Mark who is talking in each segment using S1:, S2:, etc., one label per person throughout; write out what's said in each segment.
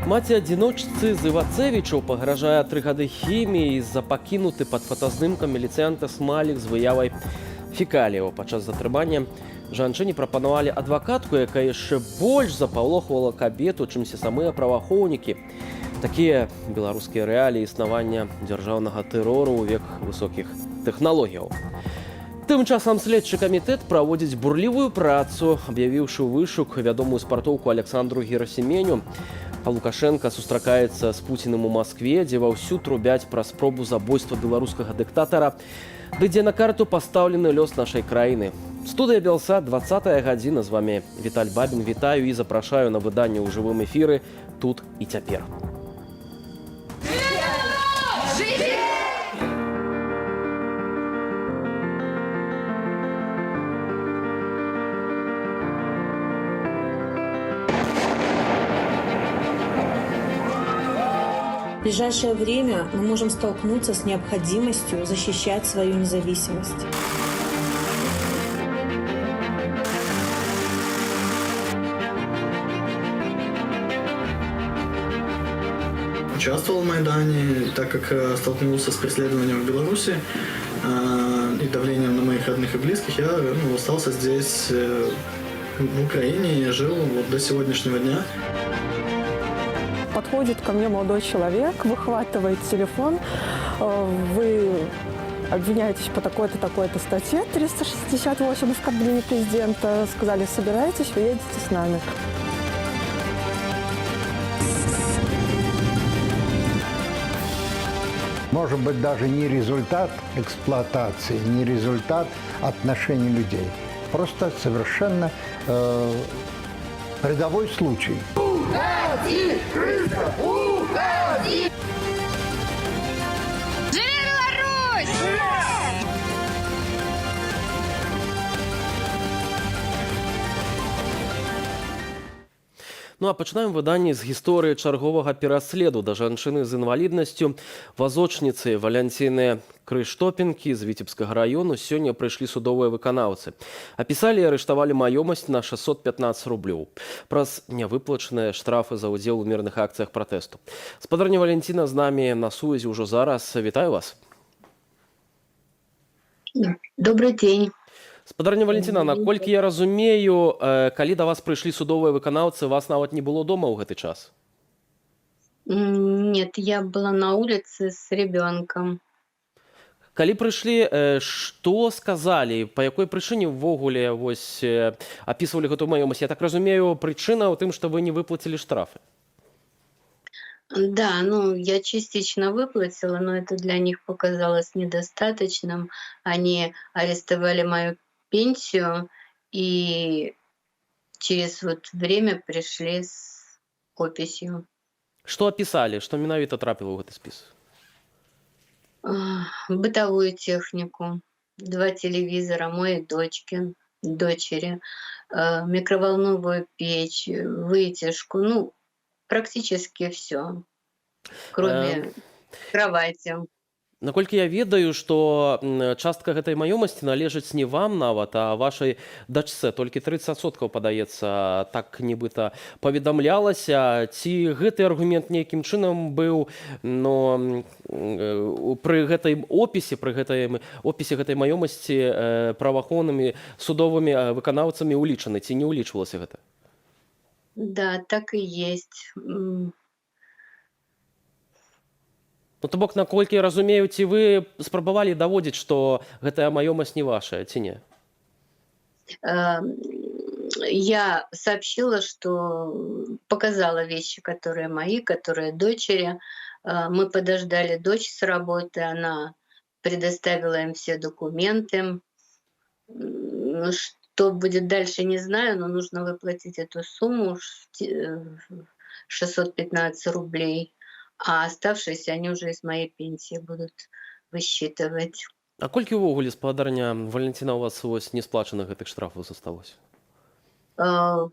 S1: Маці-адзіночцы з Івацевічаў пагражае 3 гады хіміі з-за пакінуты пад фотаздымкам міліцыянта смалік з выявай фекаліяў. Падчас затрымання жанчыне прапанавалі адвакатку, якая яшчэ больш запалохвала кабету, чымся самыя праваахоўнікі. Такія беларускія рэаліі існавання дзяржаўнага тэрору ў век высокіх тэхналогіяў. Тым часам следчы камітэт праводзіць бурлівую працу, аб'явіўшы ў вышук вядомую спартоўку Александру Герасіменю. А Лукашенко сустракаецца з Пуцінам у Маскве, дзе ваўсю трубяць пра спробу забойства беларускага дыктатара, ды дзе на карту пастаўлены лёс нашай краіны. Студыя Белсат, 20-я гадзіна. З вами Віталь Бабін. Вітаю і запрашаю на выданне ў жывым эфіры «Тут і цяпер».
S2: В ближайшее время мы можем столкнуться с необходимостью защищать свою независимость.
S3: Участвовал в Майдане, так как столкнулся с преследованием в Беларуси и давлением на моих родных и близких, я остался здесь, в Украине, и жил вот до сегодняшнего дня.
S4: Подходит ко мне молодой человек, выхватывает телефон, вы обвиняетесь по такой-то, такой-то статье, 368 оскорбление президента, сказали, собираетесь, вы едете с нами.
S5: Может быть, даже не результат эксплуатации, не результат отношений людей. Просто совершенно рядовой случай.
S6: Уходи, крыса, уходи! Живи Беларусь!
S1: Ну а пачынаем выданне з гісторыі чарговага пераследу да жанчыны з інваліднасцю. Вазочніцы Валянціны Крыштопенкі з Віцебскага раёну сёння прыйшлі судовыя выканаўцы. Апісалі і арыштавалі маёмасць на 615 рублёў праз нявыплачаныя штрафы за ўдзел у мірных акцыях пратэсту. Спадарня Валянціна з намі на сувязі ўжо зараз. Вітаю вас.
S7: Добрый день.
S1: Спадарня Валентина, наколькі я разумею, калі да вас прыйшлі судовыя выканаўцы, вас нават не было дома ў гэты час?
S7: Нет, я была на улице с ребенком.
S1: Калі прыйшлі, што сказалі, па якой прычыне ўвогуле апісвалі гэтую маёмасць? Я так разумею, прычына ў тым, што вы не выплацілі штрафы.
S7: Да, я частично выплатила, но это для них показалось недостаточным. Они арестовали мою пенсию и через время пришли с описью.
S1: Што апісалі, што менавіта трапіла ў гэты спіс?
S7: Бытовую технику, 2 телевизора, мой дочери, микроволновую печь, вытяжку, практически все, кроме кровати.
S1: Наколькі я ведаю, што частка гэтай маёмасці належыць не вам нават, а вашай дачцэ. Толькі 30%, падаецца, так нібыта паведамлялася. Ці гэты аргумент нейкім чынам быў пры гэтай опісе, гэтай маёмасці праваахоўнымі судовымі выканаўцамі ўлічаны, ці не ўлічвалася гэта?
S7: Да, так и есть.
S1: То бок, наколькі я разумею, ці вы спрабавалі даводзіць, што гэтая маёмасць не вашая, ці не?
S7: Я сообщила, что показала вещи, которые мои, которые дочери. Мы подождали дочь с работы, она предоставила им все документы. Что будет дальше, не знаю, но нужно выплатить эту сумму 615 рублей. А оставшиеся они уже из моей пенсии будут высчитывать.
S1: А колькі ўвогуле, спадарня Валентина, у вас несплачаных гэтых штрафаў засталось?
S7: В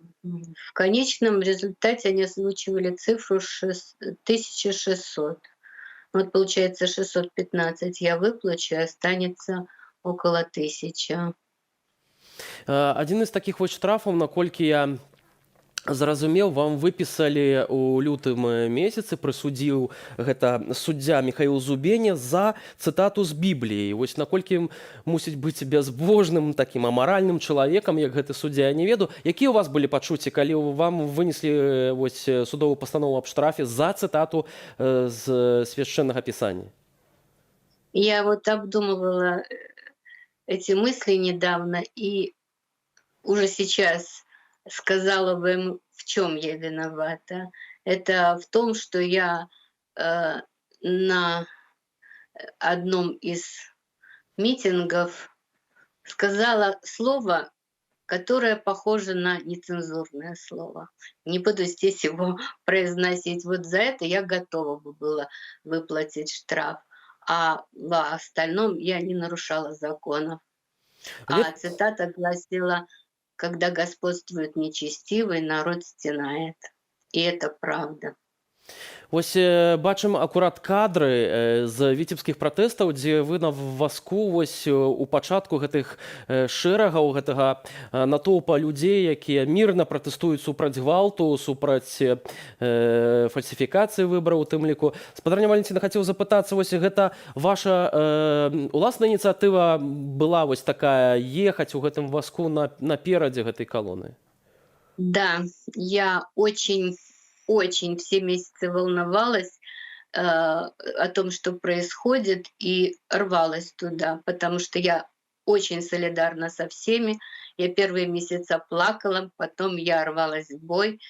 S7: конечном результате они озвучивали цифру 1600. Вот получается 615 я выплачу, и останется около 1000.
S1: Один из таких штрафаў, наколькі я Зразумеў, вам выпісалі ў лютым месяцы, прысудзіў гэта суддзя Міхаіл Зубеня за цытату з Бібліі. Вось наколькі мусіць быць бязбожным, такім амаральным чалавекам, як гэты суддзя, я не ведаю. Якія ў вас былі пачуцці, калі вам вынеслі вось судовую пастанову аб штрафе за цытату з свяшчэннага пісання?
S7: Я вот обдумывала эти мысли недавно и уже сейчас сказала бы ему, в чем я виновата. Это в том, что я на одном из митингов сказала слово, которое похоже на нецензурное слово. Не буду здесь его произносить. Вот за это я готова бы была выплатить штраф. А в остальном я не нарушала законов. А цитата гласила: «Когда господствует нечестивый, народ стенает». И это правда.
S1: Вось бачым акурат кадры з віцебскіх пратэстаў, дзе вы на вазку вось у пачатку гэтых шэрагаў, гэтага натоўпа людзей, якія мірна пратэстуюць супраць гвалту, супраць фальсіфікацыі выбараў у тым ліку. Спадарня Валентина, хацеў запытацца, вось гэта ваша уласная ініцыятыва была вось такая, ехаць у гэтым вазку наперадзе гэтай калоны?
S7: Да, я очень все месяцы волновалась о том, что происходит, и рвалась туда, потому что я очень солидарна со всеми. Я первые месяца плакала, потом я рвалась в бой.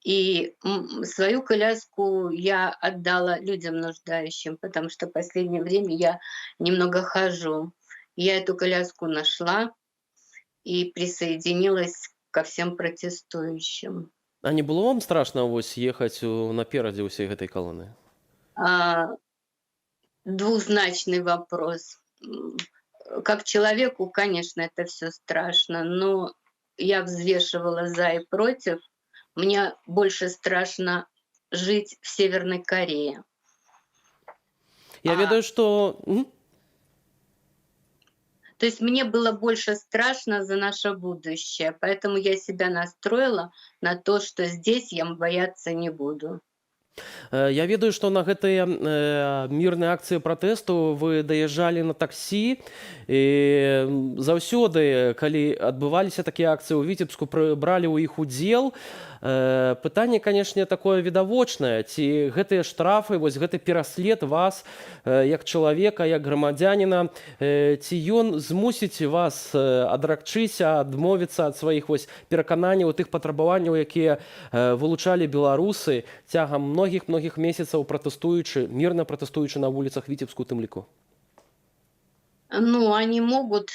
S7: И свою коляску я отдала людям нуждающим, потому что в последнее время я немного хожу. Я эту коляску нашла и присоединилась ко всем протестующим.
S1: А не было вам страшна вось ехаць наперадзе ўсей гэтай калоны?
S7: Двузначный вопрос. Как человеку, конечно, это все страшно, но я взвешивала за и против. Мне больше страшно жить в Северной Корее.
S1: Я ведаю, что...
S7: То есть мне было больше страшно за наше будущее, поэтому я себя настроила на то, что здесь я бояться не буду.
S1: Я ведаю, што на гэтыя мірныя акцыі пратэсту вы даязджалі на таксі. І заўсёды, калі адбываліся такія акцыі ў Віцебску, бралі ў іх удзел. Пытанне, канешне, такое відавочнае. Ці гэтыя штрафы, вось гэты пераслед вас як чалавека, як грамадзяніна, ці ён змусіць вас адракчыся, адмовіцца ад сваіх вось перакананняў, тых патрабаванняў, якія вылучалі беларусы цягам многіх месяцаў пратэстуючы, мірна пратэстуючы на вуліцах Віцебску у тым ліку?
S7: Ну, они могут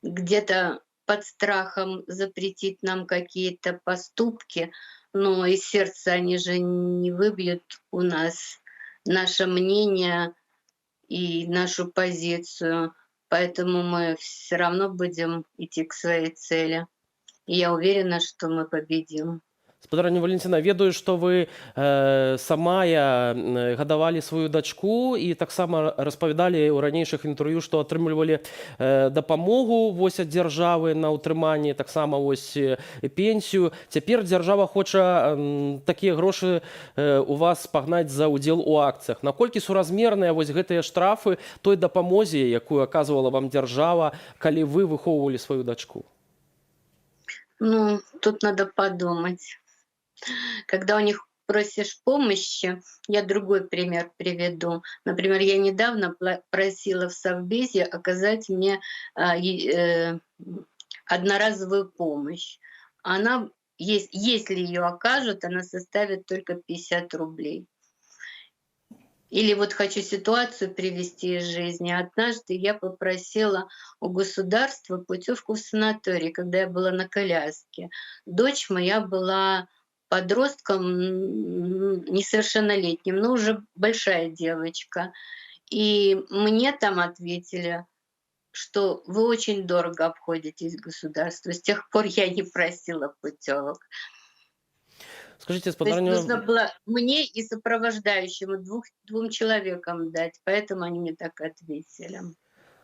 S7: где-то под страхом запретить нам какие-то поступки, но из сердца они же не выбьют у нас наше мнение и нашу позицию, поэтому мы все равно будем идти к своей цели. И я уверена, что мы победим.
S1: Спадарня Валентина, ведаю, што вы самая гадавалі сваю дачку і таксама распавядалі ў ранейшых інтэрв'ю, што атрымлівалі дапамогу вось ад дзяржавы на ўтрыманне, таксама вось пенсію. Цяпер дзяржава хоча такія грошы у вас пагнаць за ўдзел у акцыях. Наколькі суразмерныя вось гэтыя штрафы той дапамозе, якую аказвала вам дзяржава, калі вы выхоўвалі сваю дачку?
S7: Ну, тут надо подумать. Когда у них просишь помощи, я другой пример приведу. Например, я недавно просила в Совбезе оказать мне одноразовую помощь. Она, если ее окажут, она составит только 50 рублей. Или вот хочу ситуацию привести из жизни. Однажды я попросила у государства путевку в санаторий, когда я была на коляске. Дочь моя была подростком несовершеннолетним, но уже большая девочка. И мне там ответили, что вы очень дорого обходитесь государству. С тех пор я не просила путевок.
S1: Скажите,
S7: То есть нужно было мне и сопровождающему двум человекам дать, поэтому они мне так ответили.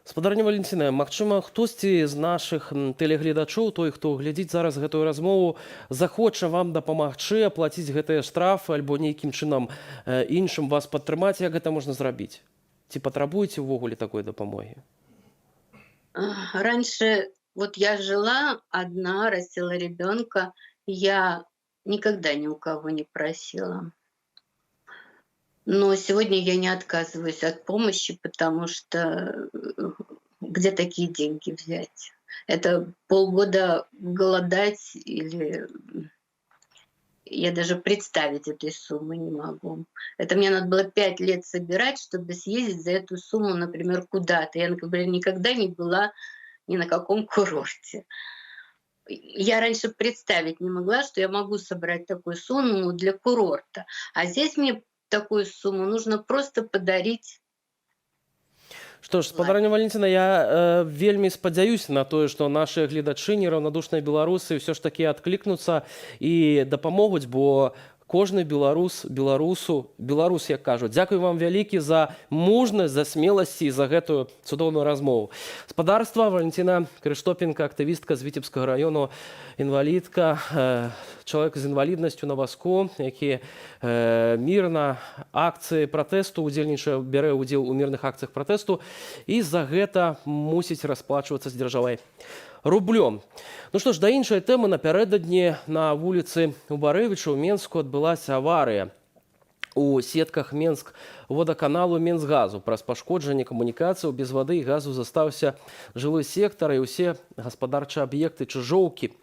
S1: Спадарня Валентина, магчыма, хтосьці з нашых тэлегледачоў, той, хто глядзіць зараз гэтую размову, захоча вам дапамагчы аплаціць гэтыя штрафы альбо нейкім чынам іншым вас падтрымаць, як гэта можна зрабіць? Ці патрабуеце ўвогуле такой дапамогі?
S7: Раньше вот я жила одна, растила ребенка, я никогда ни у кого не просила. Но сегодня я не отказываюсь от помощи, потому что где такие деньги взять? Это полгода голодать или... Я даже представить этой суммы не могу. Это мне надо было 5 лет собирать, чтобы съездить за эту сумму, например, куда-то. Я, например, никогда не была ни на каком курорте. Я раньше представить не могла, что я могу собрать такую сумму для курорта. А здесь мне такую сумму нужно просто подарить.
S1: Што ж, спадарня Валентина, я вельмі спадзяюся на тое, што нашы гледачы, нераўнадушныя беларусы ўсё ж такі адклікнуцца і дапамогуць, бо кожны беларус, як кажуць. Дзякуй вам вялікі за мужнасць, за смеласць і за гэтую цудоўную размову. Спадарства Валентина Крыштопенко, актывістка з Віцебскага раёну, інвалідка, чалавек з інваліднасцю на вазку, які мірна акцыі пратэсту удзельнічае, бярэ ўдзел у мірных акцыях пратэсту і за гэта мусіць расплачвацца з дзяржавай рублём. Ну што ж, да іншай тэмы. Напярэдадні на вуліцы Убарэвіча ў Менску адбылася аварыя у сетках Менск водаканалу Менсгазу. Праз пашкоджанне камунікацыяў без вады і газу застаўся жылы сектар і ўсе гаспадарчыя аб'екты Чыжоўкі.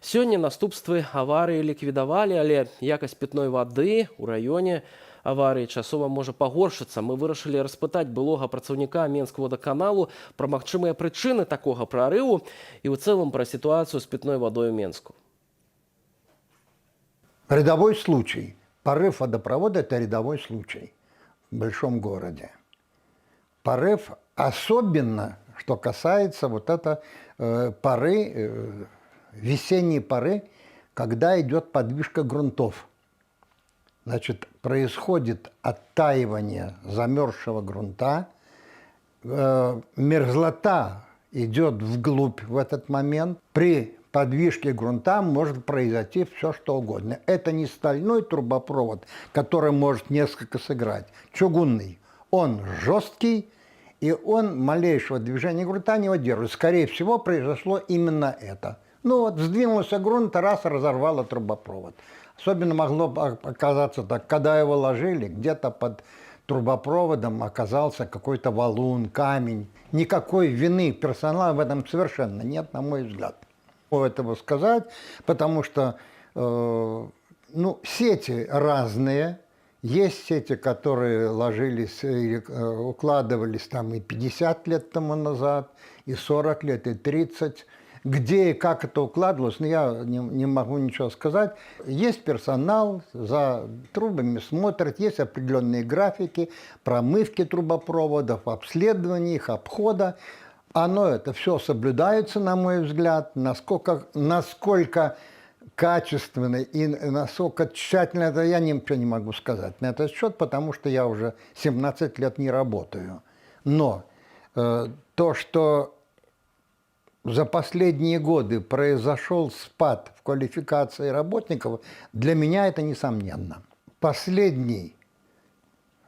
S1: Сёння наступствы аварыі ліквідавалі, але якасць пітной вады ў раёне аварыі часова можа пагоршыцца. Мы вырашылі распытаць былога працаўніка Менскводаканалу пра магчымыя прычыны такога прарыву і ў цэлым пра сітуацыю з пітной вадой у Менску.
S5: Рядовой случай. Порыв водопровода – это рядовой случай в большом городе. Порыв особенно, что касается вот это поры, весенние поры, когда идет подвижка грунтов. Значит, происходит оттаивание замерзшего грунта, мерзлота идет вглубь в этот момент. При подвижке грунта может произойти все, что угодно. Это не стальной трубопровод, который может несколько сыграть. Чугунный. Он жесткий, и он малейшего движения грунта не удерживает. Скорее всего, произошло именно это. Ну вот, сдвинулся грунт, раз разорвало трубопровод. Особенно могло оказаться так, когда его ложили, где-то под трубопроводом оказался какой-то валун, камень. Никакой вины персонала в этом совершенно нет, на мой взгляд. Этого сказать, потому что сети разные. Есть сети, которые ложились и укладывались там и 50 лет тому назад, и 40 лет, и 30. Где и как это укладывалось, я не могу ничего сказать. Есть персонал, за трубами смотрит, есть определенные графики промывки трубопроводов, обследования их, обхода. Оно это все соблюдается, на мой взгляд, насколько качественно и насколько тщательно, это я ничего не могу сказать на этот счет, потому что я уже 17 лет не работаю. Но то, что за последние годы произошел спад в квалификации работников, для меня это несомненно. Последний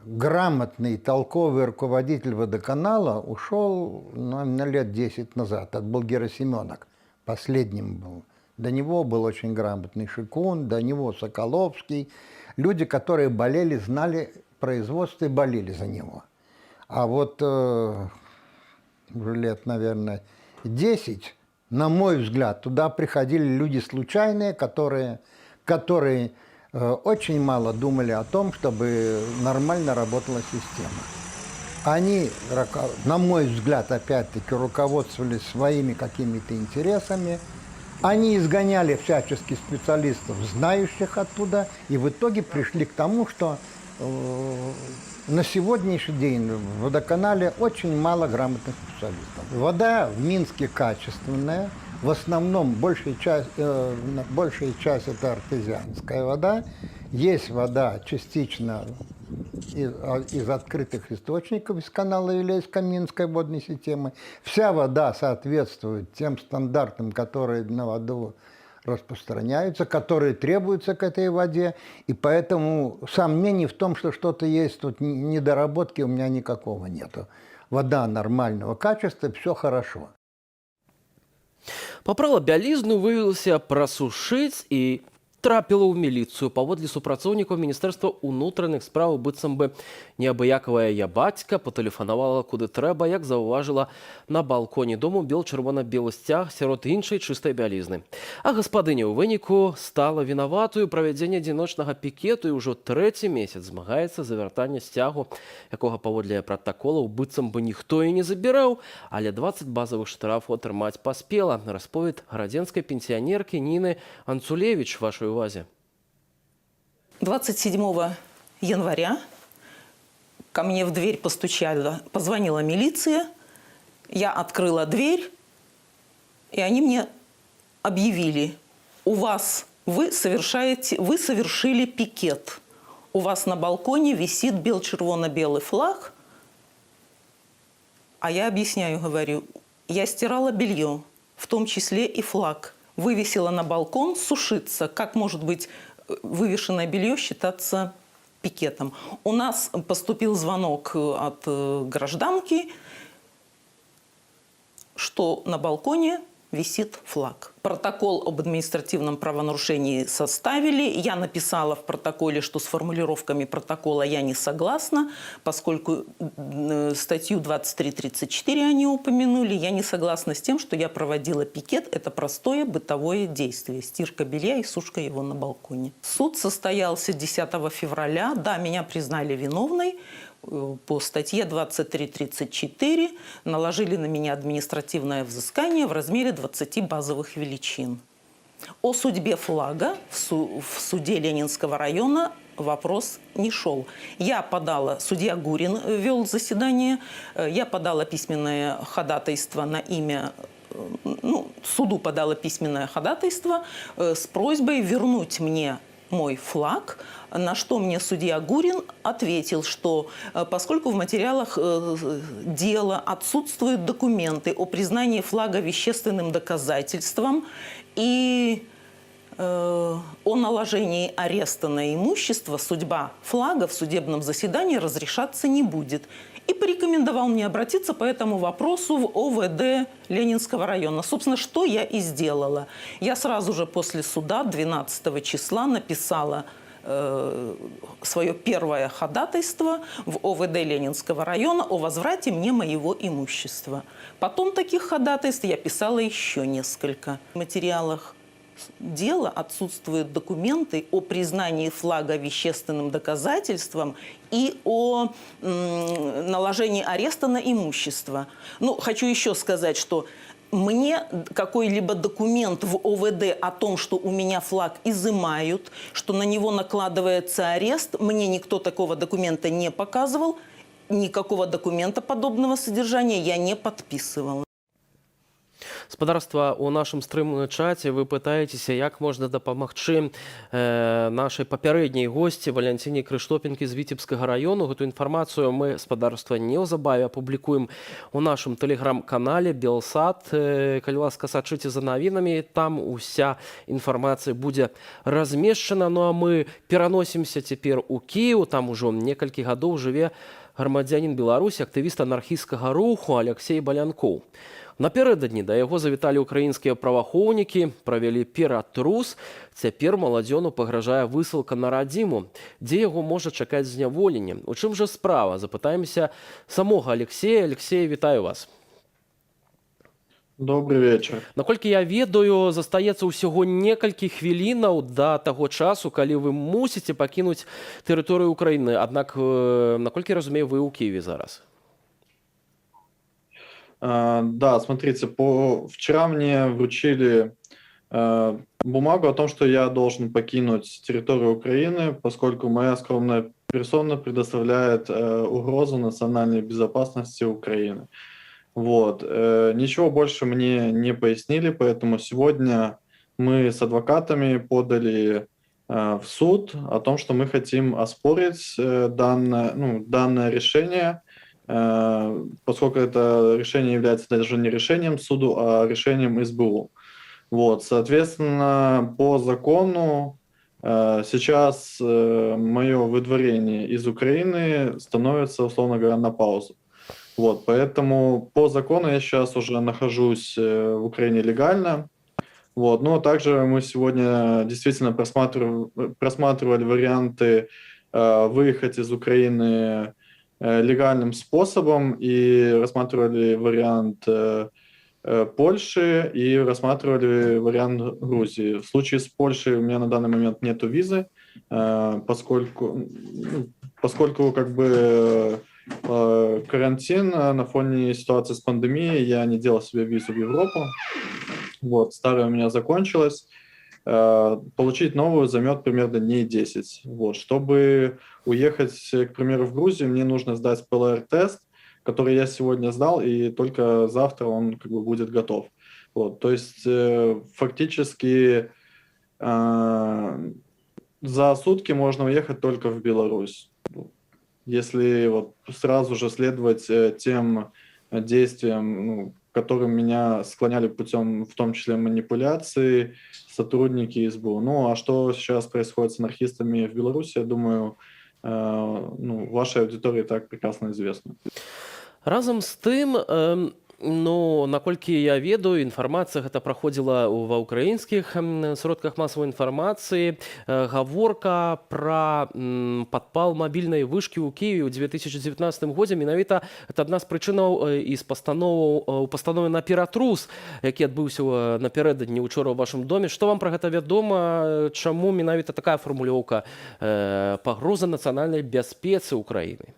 S5: грамотный, толковый руководитель водоканала ушел на лет 10 назад. Это был Герасименок. Последним был. До него был очень грамотный Шикун, до него Соколовский. Люди, которые болели, знали производство и болели за него. А вот уже лет, наверное, 10, на мой взгляд, туда приходили люди случайные, которые очень мало думали о том, чтобы нормально работала система. Они, на мой взгляд, опять-таки руководствовались своими какими-то интересами. Они изгоняли всячески специалистов, знающих оттуда, и в итоге пришли к тому, что на сегодняшний день в водоканале очень мало грамотных специалистов. Вода в Минске качественная, в основном большая часть это артезианская вода. Есть вода частично из открытых источников, из канала Илейско-Минской водной системы. Вся вода соответствует тем стандартам, которые на воду распространяются, которые требуются к этой воде. И поэтому сомнений в том, что что-то есть тут недоработки, у меня никакого нету. Вода нормального качества, все хорошо.
S1: Папрала бялізну вывелася прасушыць і трапіла ў міліцыю. Паводле супрацоўнікаў міністэрства ўнутраных спраў быццам бы неабыякавая я бацька патэлефанавала куды трэба, як заўважыла на балконе дому бел-чырвона-белы сцяг сярод іншай чыстай бялізны. А гаспадыня ў выніку стала вінаватую правядзення адзіночнага пікету і ўжо 3-й месяц змагаецца за вяртанне сцягу, якога паводле пратаколаў быццам бы ніхто і не забіраў, але 20 базавых штрафаў атрымаць паспела. Расповед гарадзенскай пенсіянеркі Ніны Анцулевіч вашай увазе.
S8: 27 января ко мне в дверь позвонила милиция, я открыла дверь, и они мне объявили: вы совершили пикет, у вас на балконе висит бел-червоно-белый флаг. А я объясняю, говорю, я стирала белье, в том числе и флаг, вывесила на балкон сушиться. Как может быть вывешенное белье считаться пикетом? У нас поступил звонок от гражданки, что на балконе висит флаг. Протокол об административном правонарушении составили. Я написала в протоколе, что с формулировками протокола я не согласна, поскольку статью 23.34 они упомянули. Я не согласна с тем, что я проводила пикет. Это простое бытовое действие. Стирка белья и сушка его на балконе. Суд состоялся 10 февраля. Да, меня признали виновной. По статье 23.34 наложили на меня административное взыскание в размере 20 базовых величин. О судьбе флага в суде Ленинского района вопрос не шел. Судья Гурин вел заседание, я подала письменное ходатайство на имя, суду подала письменное ходатайство с просьбой вернуть мне мой флаг, на что мне судья Гурин ответил, что поскольку в материалах дела отсутствуют документы о признании флага вещественным доказательством и о наложении ареста на имущество, судьба флага в судебном заседании разрешаться не будет. И порекомендовал мне обратиться по этому вопросу в ОВД Ленинского района. Собственно, что я и сделала. Я сразу же после суда 12 числа написала свое первое ходатайство в ОВД Ленинского района о возврате мне моего имущества. Потом таких ходатайств я писала еще несколько. В материалах дела отсутствуют документы о признании флага вещественным доказательством и о наложении ареста на имущество. Хочу еще сказать, что мне какой-либо документ в ОВД о том, что у меня флаг изымают, что на него накладывается арест, мне никто такого документа не показывал, никакого документа подобного содержания я не подписывала.
S1: Спадарства, у нашым стрым-чаце вы пытаецеся, як можна дапамагчы нашай папярэдняй госці Валянціне Крыштопенкі з Віцебскага району. Гэту інфармацыю мы, спадарства, неўзабаве апублікуем у нашым тэлеграм-канале Белсат. Калі ласка, сачыце за навінамі, там уся інфармацыя будзе размешчана. Ну а мы пераносімся цяпер у Кіеў, там ужо некалькі гадоў жыве грамадзянін Беларусі, актывіст анархісцкага руху Алексей Балянкоў. Напярэдадні да яго завіталі ўкраінскія праваахоўнікі, правялі ператрус. Цяпер маладзёну пагражае высылка на радзіму, дзе яго можа чакаць зняволенне. У чым жа справа? Запытаемся самога Алексея. Алексей, вітаю вас.
S9: Добрый вечер.
S1: Наколькі я ведаю, застаецца ўсяго некалькі хвілінаў да таго часу, калі вы мусіце пакінуць тэрыторыю Украіны. Аднак, наколькі разумею, вы ў Киеве зараз?
S9: Да, смотрите, вчера мне вручили бумагу о том, что я должен покинуть территорию Украины, поскольку моя скромная персона предоставляет угрозу национальной безопасности Украины. Вот. Ничего больше мне не пояснили, поэтому сегодня мы с адвокатами подали в суд о том, что мы хотим оспорить данное решение, поскольку это решение является даже не решением суду, а решением СБУ. Вот, соответственно, по закону сейчас мое выдворение из Украины становится, условно говоря, на паузу. Вот, поэтому по закону я сейчас уже нахожусь в Украине легально. Вот, но также мы сегодня действительно просматривали варианты выехать из Украины легальным способом и рассматривали вариант Польши и рассматривали вариант Грузии. В случае с Польшей у меня на данный момент нету визы, поскольку как бы карантин на фоне ситуации с пандемией, я не делал себе визу в Европу. Вот, старая у меня закончилась. Получить новую займет примерно дней 10. Вот, чтобы уехать, к примеру, в Грузию, мне нужно сдать ПЛР-тест, который я сегодня сдал, и только завтра он как бы будет готов. Вот, то есть фактически за сутки можно уехать только в Беларусь. Если вот сразу же следовать тем действиям, которым меня склоняли путем, в том числе манипуляции, сотрудники СБУ. Ну, а что сейчас происходит с анархистами в Беларуси, я думаю, вашей аудитории так прекрасно известно.
S1: Разам з тым, наколькі я ведаю, інфармацыя гэта праходзіла ва ўкраінскіх сродках масавай інфармацыі. Гаворка пра падпал мабільнай вышкі ў Кіеве ў 2019 годзе. Менавіта гэта адна з прычынаў і з пастановы на ператрус, які адбыўся напярэдадні учора ў вашым доме. Што вам пра гэта вядома? Чаму менавіта такая фармулёўка пагроза нацыянальнай бяспецы Украіны?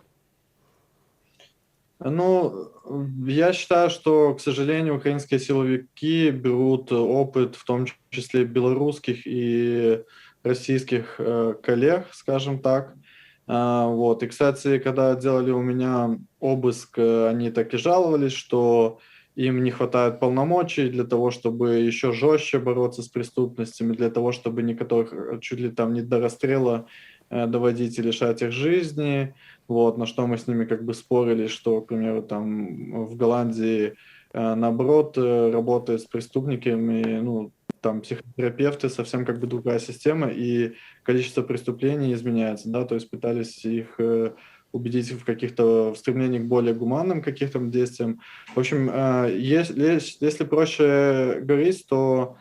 S9: Я считаю, что, к сожалению, украинские силовики берут опыт, в том числе белорусских и российских коллег, скажем так. Вот. И, кстати, когда делали у меня обыск, они так и жаловались, что им не хватает полномочий для того, чтобы еще жестче бороться с преступностями, для того, чтобы некоторых чуть ли там не до расстрела доводить и лишать их жизни. Вот, на что мы с ними как бы спорили, что, к примеру, там в Голландии наоборот работают с преступниками, там психотерапевты, совсем как бы другая система, и количество преступлений изменяется, да, то есть пытались их убедить в стремлении к более гуманным каких-то действиям. В общем, если проще говорить, то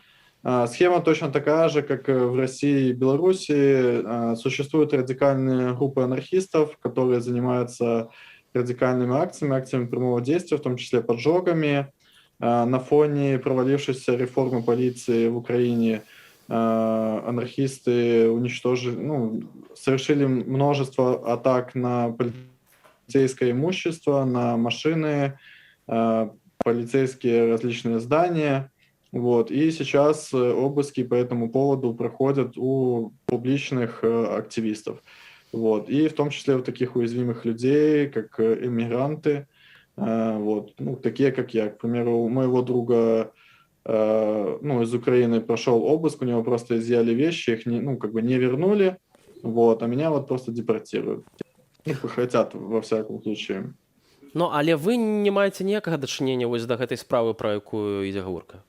S9: схема точно такая же, как в России и Беларуси. Существуют радикальные группы анархистов, которые занимаются радикальными акциями прямого действия, в том числе поджогами. На фоне провалившейся реформы полиции в Украине анархисты совершили множество атак на полицейское имущество, на машины, полицейские различные здания. Вот. И сейчас обыски по этому поводу проходят у публичных активистов. Вот. И в том числе у таких уязвимых людей, как иммигранты, такие, как я. К примеру, у моего друга из Украины прошел обыск, у него просто изъяли вещи, их не вернули, а меня просто депортируют. Хотят, во всяком случае.
S1: Але вы не маеце ніякага дачынення да гэтай справы, пра якую ідзе гаворка?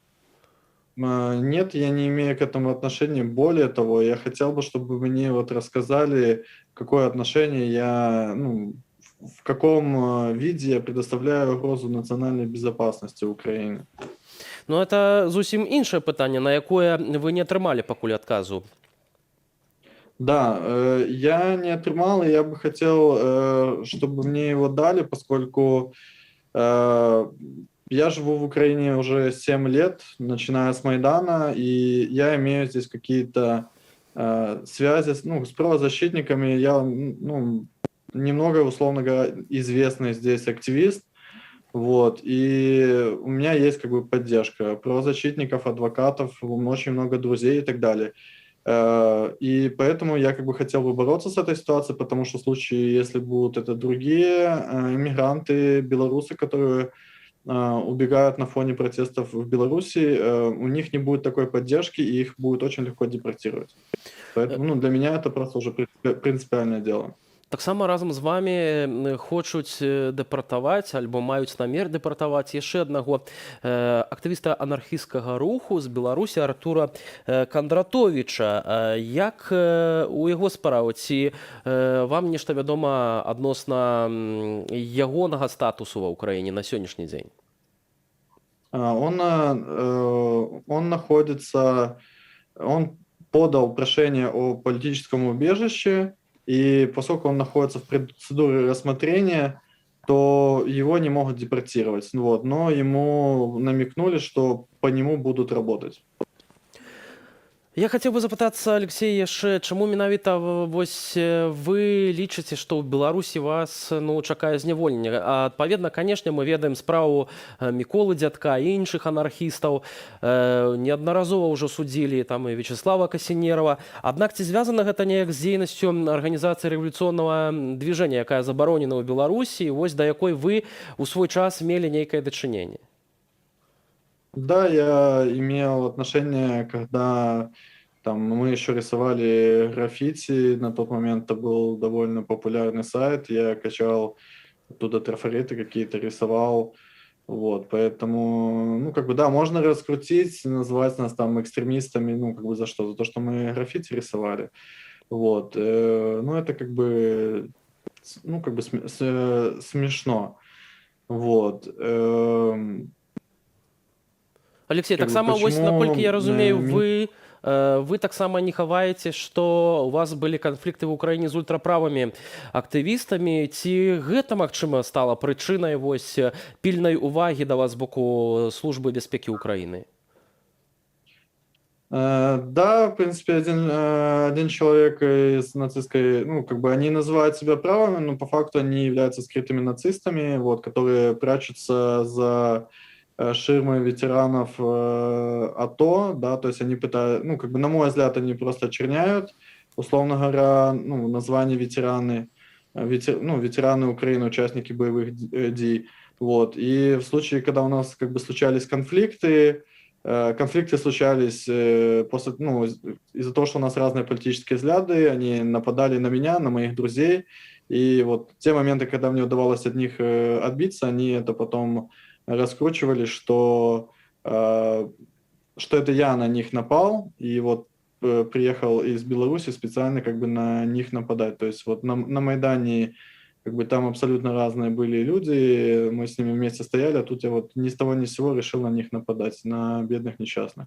S9: Нет, я не имею к этому отношения. Более того, я хотел бы, чтобы мне рассказали, какое отношение в каком виде я предоставляю угрозу национальной безопасности Украины.
S1: Это зусім іншае пытанне, на якое вы не атрымалі пакуль адказу.
S9: Да, я не отрымал, и я бы хотел, чтобы мне его дали, поскольку я живу в Украине уже 7 лет, начиная с Майдана, и я имею здесь какие-то связи с правозащитниками. Я немного, условно говоря, известный здесь активист. Вот, и у меня есть как бы поддержка правозащитников, адвокатов, очень много друзей и так далее. И поэтому я как бы хотел бы бороться с этой ситуацией, потому что в случае, если будут это другие иммигранты, белорусы, которые убегают на фоне протестов в Беларуси, у них не будет такой поддержки, и их будет очень легко депортировать. Поэтому ну, для меня это просто уже принципиальное дело.
S1: Таксама разам з вами хочуць дэпартаваць альбо маюць намер дэпартаваць яшчэ аднаго актывіста анархісцкага руху з Беларусі Артура Кандратовіча. Як у яго справа? Ці вам нешта вядома адносна ягонага статусу ва ўкраіне на сённяшні дзень?
S9: Он находится, он подал прошение о политическом убежище, и поскольку он находится в процедуре рассмотрения, то его не могут депортировать. Вот. Но ему намекнули, что по нему будут работать.
S1: Я хацеў бы запытацца, Алексей, яшчэ чаму менавіта вось вы лічыце, што ў Беларусі вас чакае зняволенне? Адпаведна, канешне, мы ведаем справу Міколы Дзядка і іншых анархістаў. Неаднаразова ўжо судзілі там і Вячеслава Касінерава. Аднак ці звязана гэта неяк з дзейнасцю арганізацыі рэвалюцыйнага движення, якая забаронена ў Беларусі, вось да якой вы ў свой час мелі нейкае дачыненне?
S9: Да, я имел отношение, когда там мы еще рисовали граффити, на тот момент это был довольно популярный сайт, я качал оттуда трафареты какие-то, рисовал, вот, поэтому, ну, как бы, да, можно раскрутить, называть нас там экстремистами, ну, как бы, за что? За то, что мы граффити рисовали, вот, ну, это как бы, ну, как бы смешно, вот,
S1: Алексей, таксама вось, наколькі я разумею, вы таксама не хаваеце, што у вас былі канфлікты ў Украіне з ультраправымі актывістамі. Ці гэта, магчыма, стала прычынай вось пільнай увагі да вас з боку службы бяспекі Украіны?
S9: Да, в принципе, один человек из нацистской, ну, как бы они называют себя правыми, но по факту они являются скрытыми нацистами, вот, которые прячутся за ширмы ветеранов АТО, да, то есть они пытаются, ну, как бы, на мой взгляд, они просто очерняют, условно говоря, ну, название ветераны, ветераны Украины, участники боевых действий, вот, и в случае, когда у нас, как бы, случались конфликты случались после, ну, из-за того, что у нас разные политические взгляды, они нападали на меня, на моих друзей, и вот те моменты, когда мне удавалось от них отбиться, они это потом раскручивали, что это я на них напал, и вот приехал из Беларуси специально как бы на них нападать. То есть вот на Майдане как бы там абсолютно разные были люди, мы с ними вместе стояли, а тут я вот ни с того ни с сего решил на них нападать, на бедных несчастных.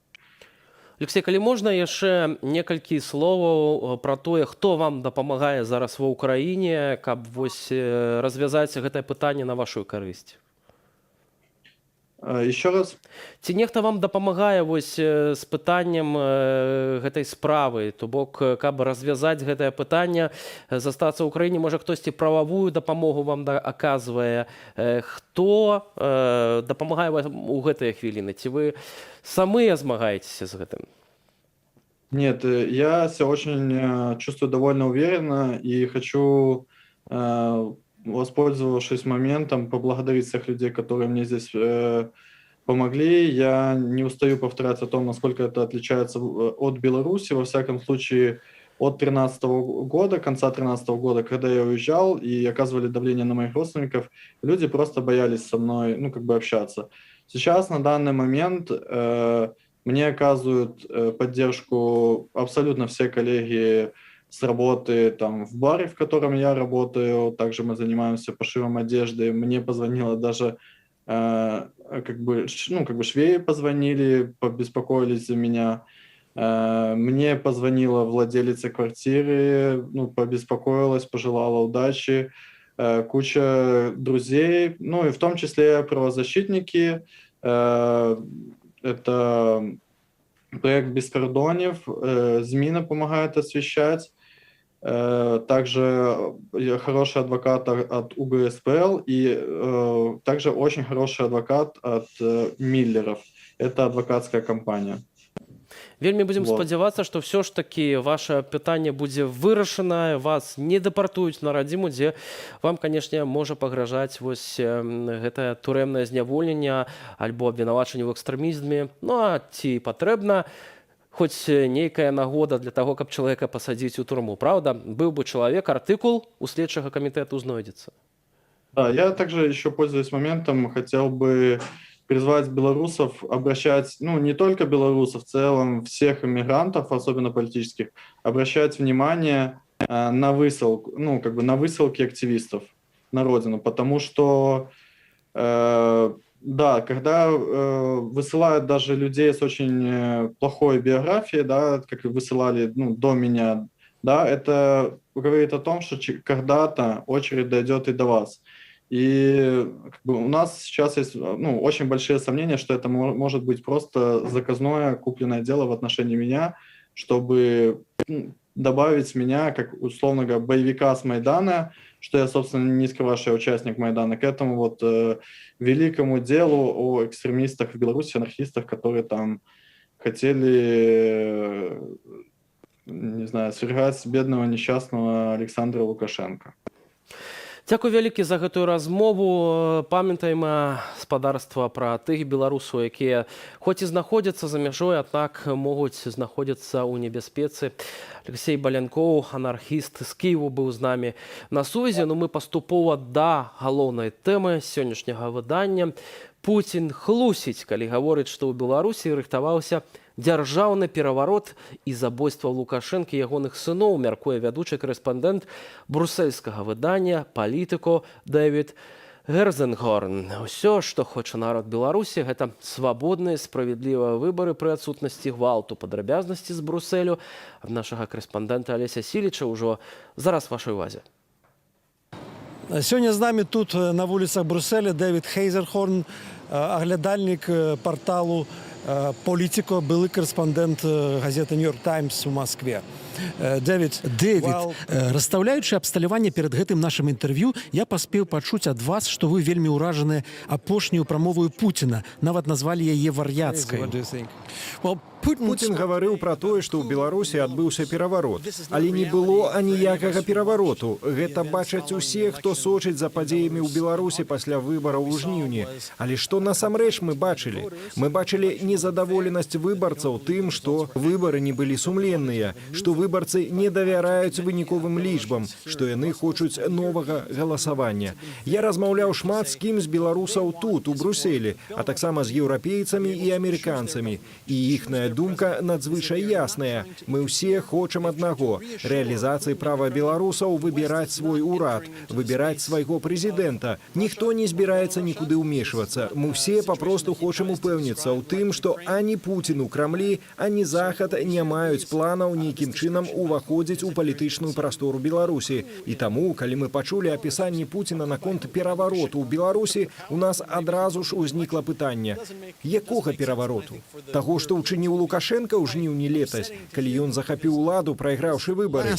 S1: Алексей, калі можна яшчэ некалькі словаў пра тое, хто вам дапамагае зараз ва ўкраіне, каб вось развязаць гэтае пытанне на вашу карысць?
S9: Еще раз.
S1: Ці нехта вам дапамагае вось з пытаннем гэтай справы, то бок, каб развязаць гэтае пытанне, застацца ў краіне, можа, хтосьці прававую дапамогу вам аказвае, хто дапамагае вам у гэтыя хвіліны? Ці вы самыя змагаецеся з гэтым?
S9: Нет, я себя очень чувствую довольно уверенно и хочу, воспользовавшись моментом, поблагодарить всех людей, которые мне здесь помогли. Я не устаю повторять о том, насколько это отличается от Беларуси. Во всяком случае, от 2013 года, конца 2013 года, когда я уезжал и оказывали давление на моих родственников, люди просто боялись со мной, ну, как бы общаться. Сейчас, на данный момент, мне оказывают поддержку абсолютно все коллеги с работы там, в баре, в котором я работаю. Также мы занимаемся пошивом одежды. Мне позвонила даже швеи позвонили, побеспокоились за меня. Мне позвонила владелица квартиры, ну, побеспокоилась, пожелала удачи. Куча друзей, ну и в том числе правозащитники. Это проект «Бескордонев», ЗМИНа помогает освещать. Также хороший адвокат от УГСПЛ и также очень хороший адвокат от Миллеров. Это адвокатская компания.
S1: Вельмі будзем спадзявацца, што ўсё ж такі ваше пытанне будзе вырашана, вас не дэпартуюць на радзіму, дзе вам, канешне, можа пагражаць вось гэтае турэмнае зняволенне альбо абвінавачанне ў экстрэмізме. Ну а ці патрэбна хоць нейкая нагода для таго, каб чалавека пасадзіць у турму, правда? Быў бы чалавек, артыкул у следчага камітэту знойдзецца.
S9: Да, я также еще, пользуясь моментом, хотел бы призвать белорусов обращать, ну, не только белорусов, в целом всех иммигрантов, особенно политических, обращать внимание на высылку, ну, как бы на высылки активистов на родину, потому что, да, когда высылают даже людей с очень плохой биографией, да, как высылали, ну, до меня, да, это говорит о том, что когда-то очередь дойдет и до вас. И как бы, у нас сейчас есть, ну, очень большие сомнения, что это может быть просто заказное купленное дело в отношении меня, чтобы добавить меня, как, условно говоря, боевика с Майдана, что я, собственно, не скрываю, что я участник Майдана, к этому вот великому делу о экстремистах в Беларуси, анархистах, которые там хотели, не знаю, свергать бедного несчастного Александра Лукашенко.
S1: Дзякуй вялікі за гэтую размову. Памятаем спадарства пра тых беларусаў, якія хоць і знаходзяцца за мяжой, аднак могуць знаходзіцца ў небяспецы. Алексей Балянкоў, анархіст з Кіеву, быў з намі на сувязі. Ну, мы паступова да галоўнай тэмы сённяшняга выдання. Пуцін хлусіць, калі гаворыць, што ў Беларусі рыхтаваўся дзяржаўны пераварот і забойства Лукашэнкі ягоных сыноў, мяркуе вядучы корэспандэнт брусельскага выдання «Палітыко» Дэвід Герзенгорн. Усё, што хоча народ Беларусі, гэта свабодныя, справядлівыя выбары пры адсутнасці гвалту. Падрабязнасці з Брусэлю ад нашага корэспандэнта Алеся Сіліча ўжо зараз вашай увазе.
S10: Сёння з намі тут на вуліцах Брусселя Дэвід Герзенгорн, аглядальнік порталу «Палітыко», былы корэспандэнт газеты «Нью-Йорк Таймс» у Москве. Дэвід, расстаўляючы абсталяванне перад гэтым нашым інтэрв'ю, я паспеў пачуць ад вас, што вы вельмі ўражаныя апошнюю прамоваю Пуціна, нават назвалі яе вар'яцкай.
S11: Путін гаварыў пра тое, што ў Беларусі адбыўся пераварот. Але не было аніякага перавароту. Гэта бачаць усе, хто сочыць за падзеямі ў Беларусі пасля выбараў у жніўні. Але што насамрэч мы бачылі? Мы бачылі незадаволенасць выбарцаў тым, што выбары не былі сумленныя, што выбарцы не давяраюць выніковым лічбам, што яны хочуць новага галасавання. Я размаўляў шмат з кім з беларусаў тут, у Брусселі, а таксама з еўрапейцамі і амерыканцамі. І іхная думка надзвычай ясная. Мы ўсе хочам аднаго – рэалізацыі права беларусаў выбіраць свой урад, выбіраць свайго прэзідэнта. Ніхто не збіраецца нікуды ўмешвацца. Мы ўсе папросту хочам упэўніцца ў тым, што ані Пуцін у Крамлі, ані Захад не маюць планаў нейкім чынам уваходзіць у палітычную прастору Беларусі. І таму, калі мы пачулі апісанне Пуціна наконт перавароту ў Беларусі, у нас адразу ж узнікла пытанне: якога перавароту? Таго, што ўчыніў Лукашенко ў жніўні летась, калі ён захапіў уладу, прайграўшы выбары.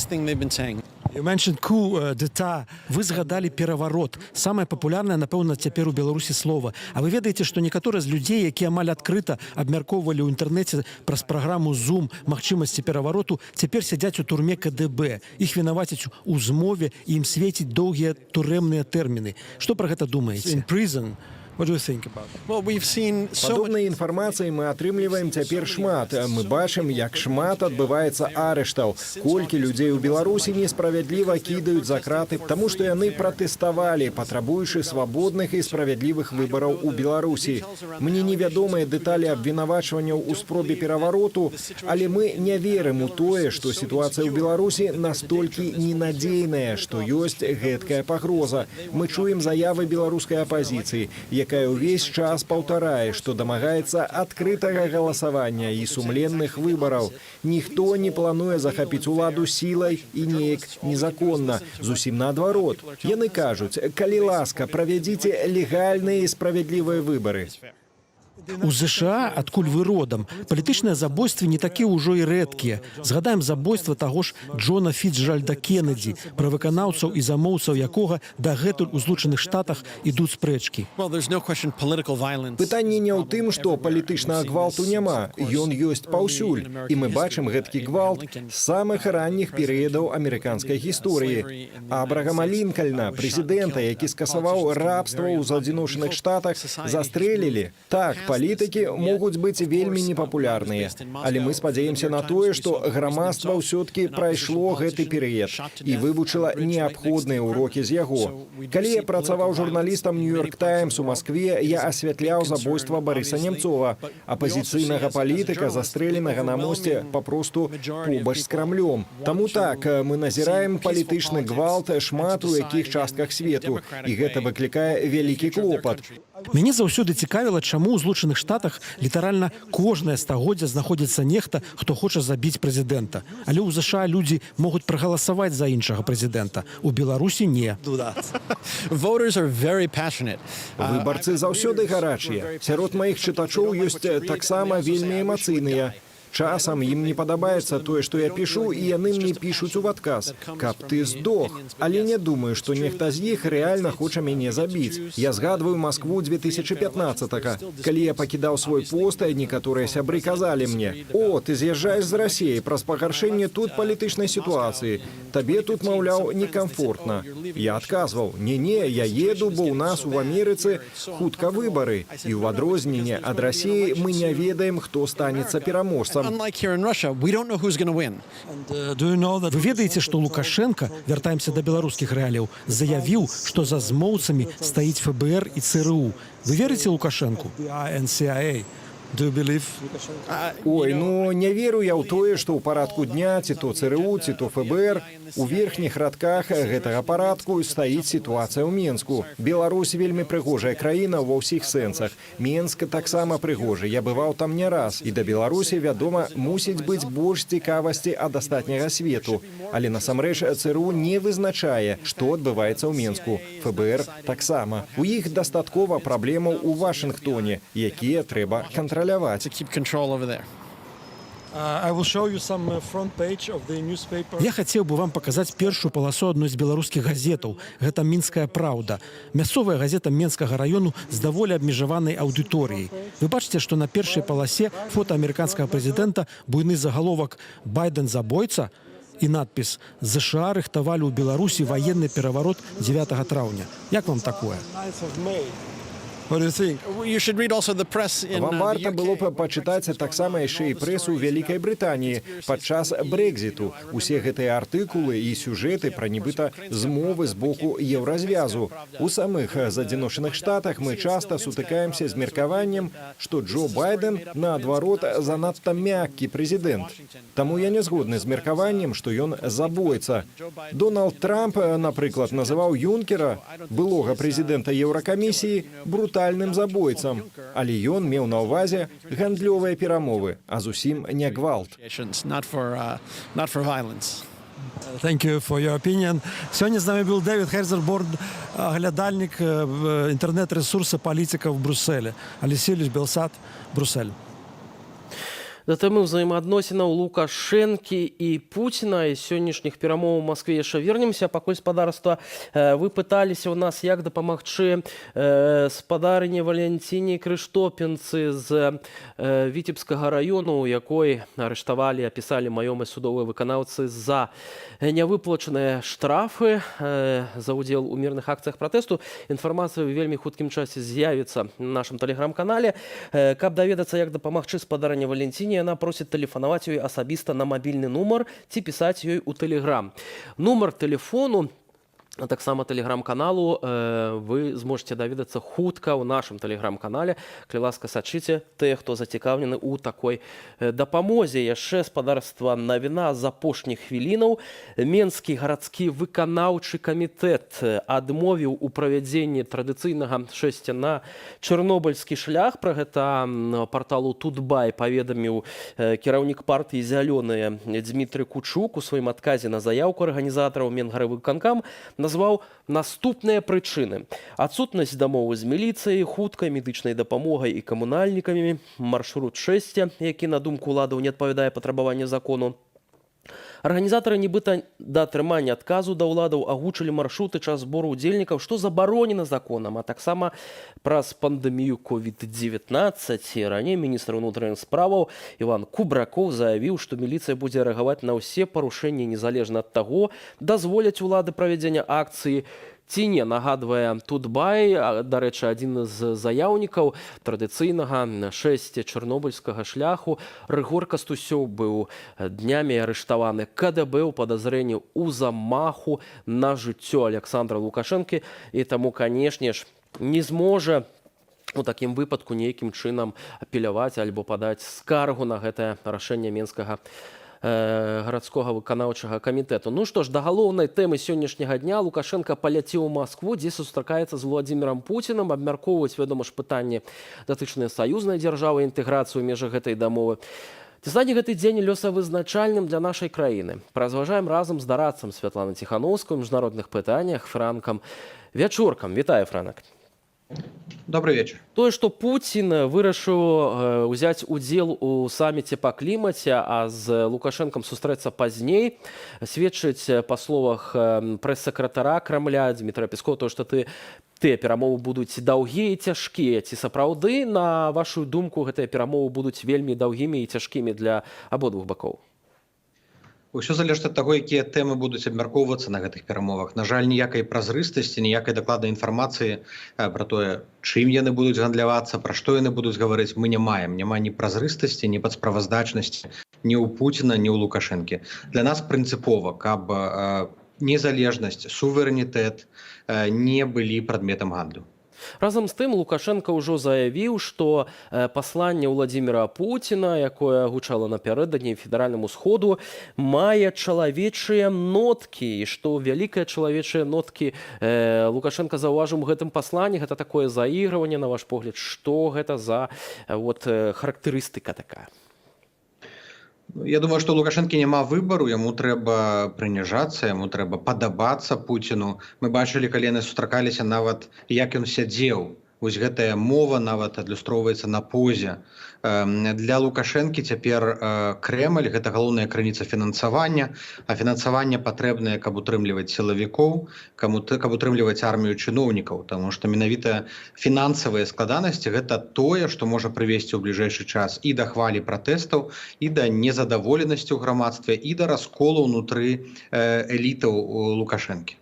S10: Вы згадалі пераварот. Самае папулярнае, напэўна, цяпер у Беларусі слова. А вы ведаеце, што некаторыя з людзей, якія амаль адкрыта абмяркоўвалі ў інтэрнэце праз праграму Zoom магчымасці перавароту, цяпер сядзяць у турме КДБ. Іх вінавацяць у змове і ім свеціць доўгія турэмныя тэрміны. Што пра гэта думаеце?
S11: Падобнай інфармацыі мы атрымліваем цяпер шмат. Мы бачым, як шмат адбываецца арыштаў. Колькі людзей у Беларусі несправядліва кідаюць за краты, таму што яны пратэставалі, патрабуючы свабодных і справядлівых выбараў у Беларусі. Мне невядомыя дэталі абвінавачванняў у спробе перавароту, але мы не верым у тое, што сітуацыя ў Беларусі настолькі ненадзейная, што ёсць гэткая пагроза. Мы чуем заявы беларускай апазіцыі, якая ўвесь час паўтарае, што дамагаецца адкрытага галасавання і сумленных выбараў. Ніхто не плануе захапіць уладу сілай і неяк незаконна. Зусім наадварот. Яны кажуць: калі ласка, правядзіце легальныя і справядлівыя выбары.
S10: У ЗША, адкуль вы родам, палітычныя забойствы не такія ўжо і рэдкія. Згадаем забойства таго ж Джона Фіцджеральда Кеннеді, пра выканаўцаў і замоўцаў якога дагэтуль у Злучаных Штатах ідуць спрэчкі.
S11: Пытанне не ў тым, што палітычнага гвалту няма. Ён ёсць паўсюль. І мы бачым гэткі гвалт з самых ранніх перыядаў амерыканскай гісторыі. Абрагама Лінкальна, прэзідэнта, які скасаваў рабства ў Злучаных Штатах, застрэлілі. Так, палітыкі могуць быць вельмі непапулярныя. Але мы спадзяемся на тое, што грамадства ўсё-ткі прайшло гэты перыяд і вывучыла неабходныя ўрокі з яго. Калі я працаваў журналістам «Нью-Йорк Таймс» у Маскве, я асвятляў забойства Барыса Немцова, апазіцыйнага палітыка, застрэленага на мосце папросту побач з Крамлём. Таму так, мы назіраем палітычны гвалт шмат у якіх частках свету, і гэта выклікае вялікі клопат.
S10: Мяне заўсёды цікавіла, чаму ў Злучаных Штатах літаральна кожнае стагоддзя знаходзіцца нехта, хто хоча забіць прэзідэнта. Але ў ЗША людзі могуць прагаласаваць за іншага прэзідэнта. У Беларусі не.
S11: Выбарцы заўсёды гарачыя. Сярод маіх чытачоў ёсць таксама вельмі эмацыйныя. Часам ім не падабаецца тое, што я пішу, і яны мне пішуць у адказ, каб ты здох. Але не думаю, што нехта з іх рэальна хоча мяне забіць. Я згадваю Маскву 2015-га. Калі я пакідаў свой пост, некаторыя сябры казалі мне: «О, ты з'язджаеш з Расіі праз пагаршэнне тут палітычнай сітуацыі. Табе тут, маўляў, некамфортна». Я адказваў: «Не-не, я еду, бо ў нас у Амерыцы хутка выбары. І ў адрозненне ад Расіі мы не ведаем, хто станецца пераможцам».
S10: Вы ведаеце, што Лукашенко, вяртаемся да беларускіх рэаліяў, заявіў, што за змоўцамі стаіць ФБР і ЦРУ. Вы верыце Лукашенку?
S11: Ой, ну не веру я ў тое, што ў парадку дня ці то ЦРУ, ці то ФБР у верхніх радках гэтага парадку стаіць сітуацыя ў Менску. Беларусь вельмі прыгожая краіна ва ўсіх сэнсах. Менск таксама прыгожы. Я бываў там не раз. І да Беларусі, вядома, мусіць быць больш цікавасці ад астатняга свету. Але насамрэч ЦРУ не вызначае, што адбываецца ў Менску. ФБР таксама. У іх дастаткова праблемаў у Вашынгтоне, якія трэба кантраляваць.
S10: Я хацеў бы вам паказаць першую паласу адной з беларускіх газетаў. Гэта «Мінская праўда». Мясцовая газета Менскага раёну з даволі абмежаванай аўдыторыяй. Вы бачыце, што на першай паласе фота амерыканскага прэзідэнта, буйны загаловак «Байден забойца» і надпіс «ЗША рыхтавалі ў Беларусі ваенны пераварот 9 траўня». Як вам такое?
S11: Вам варта было б пачытаць таксама яшчэ і прэсу ў Вялікай Брытаніі падчас Брэкзіту. Усе гэтыя артыкулы і сюжэты пра нібыта змовы з боку еўразвязу. У самых З'ядночаных Штатах мы часта сутыкаемся з меркаваннем, што Джо Байден, наадварот, занадта мяккі прэзідэнт. Таму я не згодны з меркаваннем, што ён забойца. Дональд Трамп, напрыклад, называў Юнкера, былога прэзідэнта Еўракамісіі, брутальным забойцам. Але ён меў на ўвазе гандлёвыя перамовы, а зусім не гвалт.
S10: Thank you for your opinion. Сёння з намі быў Дэвід Хейзерборн, аглядальнік інтэрнэт-рэсурса палітыка в Брюсселі. Алексей Белсад, Брюссель.
S1: Да тэмы ўзаемаадносінаў Лукашэнкі і Пуціна і сённяшніх перамоў у Маскве яшчэ вернемся. Пакуль спадарства, вы пыталіся ў нас, як дапамагчы спадарыне Валянціне Крыштопінцы з Віцебскага раёну, у якой арыштавалі, апісалі маёмасць судовыя выканаўцы за нявыплачаныя штрафы за ўдзел у мірных акцыях пратэсту. Інфармацыя ў вельмі хуткім часе з'явіцца на нашым тэлеграм-канале. Каб даведацца, як дапамагчы спадарыне Валянціне, яна просіць тэлефанаваць ёй асабіста на мабільны нумар ці пісаць ёй у тэлеграм. Нумар тэлефону, а таксама тэлеграм-каналу вы зможаце даведацца хутка ў нашым тэлеграм-канале. Калі ласка, сачыце тыя, хто зацікаўлены ў такой дапамозе. Яшчэ спадарства навіна з апошніх хвілінаў. Менскі гарадскі выканаўчы камітэт адмовіў у правядзенні традыцыйнага шэсця на чарнобыльскі шлях. Пра гэта парталу Тутбай паведаміў кіраўнік партыі «Зялёныя» Дмітрый Кучук у сваім адказе на заяўку арганізатараў Менгаравыканкам назваў наступныя прычыны. Адсутнасць дамовы з міліцыяй, хуткай медычнай дапамогай і камунальнікамі, маршрут шэсця, які, на думку ўладаў, не адпавядае патрабаванню закону. Арганізатары нібыта да атрымання адказу да ўладаў агучылі маршруты, час збору ўдзельнікаў, што забаронена законам, а таксама праз пандэмію COVID-19. Раней міністр унутраных справаў Іван Кубракоў заявіў, што міліцыя будзе рэагаваць на ўсе парушэнні незалежна ад таго, дазволяць улады правядзення акцыі ці не, нагадвае Тутбай, дарэчы, адзін з заяўнікаў традыцыйнага 6 чарнобыльскага шляху. Рыгор Кастусёў быў днямі арыштаваны КДБ ў падазрэнні ў замаху на жыццё Александра Лукашэнкі, і таму, канешне ж, не зможа у такім выпадку нейкім чынам апеляваць альбо падаць скаргу на гэтае рашэнне Менскага гарадскога выканаўчага камітэту. Ну што ж, да галоўнай тэмы сённяшняга дня. Лукашенко паляцеў у Маскву, дзе сустракаецца з Владзімірам Пуцінам, абмяркоўваюць, вядома ж, пытанні датычныя саюзнай дзяржавы, інтэграцыю ў межах гэтай дамовы. Ці стане гэты дзень лёсавызначальным для нашай краіны? Паразважаем разам з дарадцам Святланы Ціханаўскай ў міжнародных пытаннях Франкам Вячоркам. Вітаю, Франак.
S12: Добрый вечер.
S1: Тое, што Пуцін вырашыў узяць удзел у саміце па клімаце, а з Лукашэнкам сустрэцца пазней, сведчыць, па словах прэс-сакратара Крамля Дмітрая Пескова, то, што тыя перамовы будуць даўгія і цяжкія. Ці сапраўды, на вашу думку, гэтыя перамовы будуць вельмі даўгімі і цяжкімі для абодвух бакоў?
S12: Усё залежыць ад таго, якія тэмы будуць абмяркоўвацца на гэтых перамовах. На жаль, ніякай празрыстасці, ніякай дакладнай інфармацыі пра тое, чым яны будуць гандлявацца, пра што яны будуць гаварыць, мы не маем. Няма ні празрыстасці, ні падсправаздачнасці, ні ў Пуціна, ні ў Лукашэнкі. Для нас прынцыпова, каб незалежнасць, суверэнітэт не былі прадметам гандлю.
S1: Разам з тым, Лукашенко ўжо заявіў, што пасланне Владзіміра Пуціна, якое гучала напярэдадні федэральнаму сходу, мае чалавечыя ноткі, і што вялікія чалавечыя ноткі Лукашенко заўважыў у гэтым пасланні. Гэта такое заігрыванне, на ваш погляд, што гэта за характарыстыка такая?
S12: Я думаю, што ў Лукашэнкі няма выбару, яму трэба прыніжацца, яму трэба падабацца Пуціну. Мы бачылі, калі яны сустракаліся, нават як ён сядзеў. Вось гэтая мова нават адлюстроўваецца на позе. Для Лукашэнкі цяпер Крэмль – гэта галоўная крыніца фінансавання, а фінансаванне патрэбнае, каб утрымліваць сілавікоў, каб утрымліваць армію чыноўнікаў, таму што менавіта фінансавыя складанасці – гэта тое, што можа прывесці ў бліжэйшы час і да хвалі пратэстаў, і да незадаволенасці ў грамадстве, і да расколу ўнутры элітаў Лукашэнкі.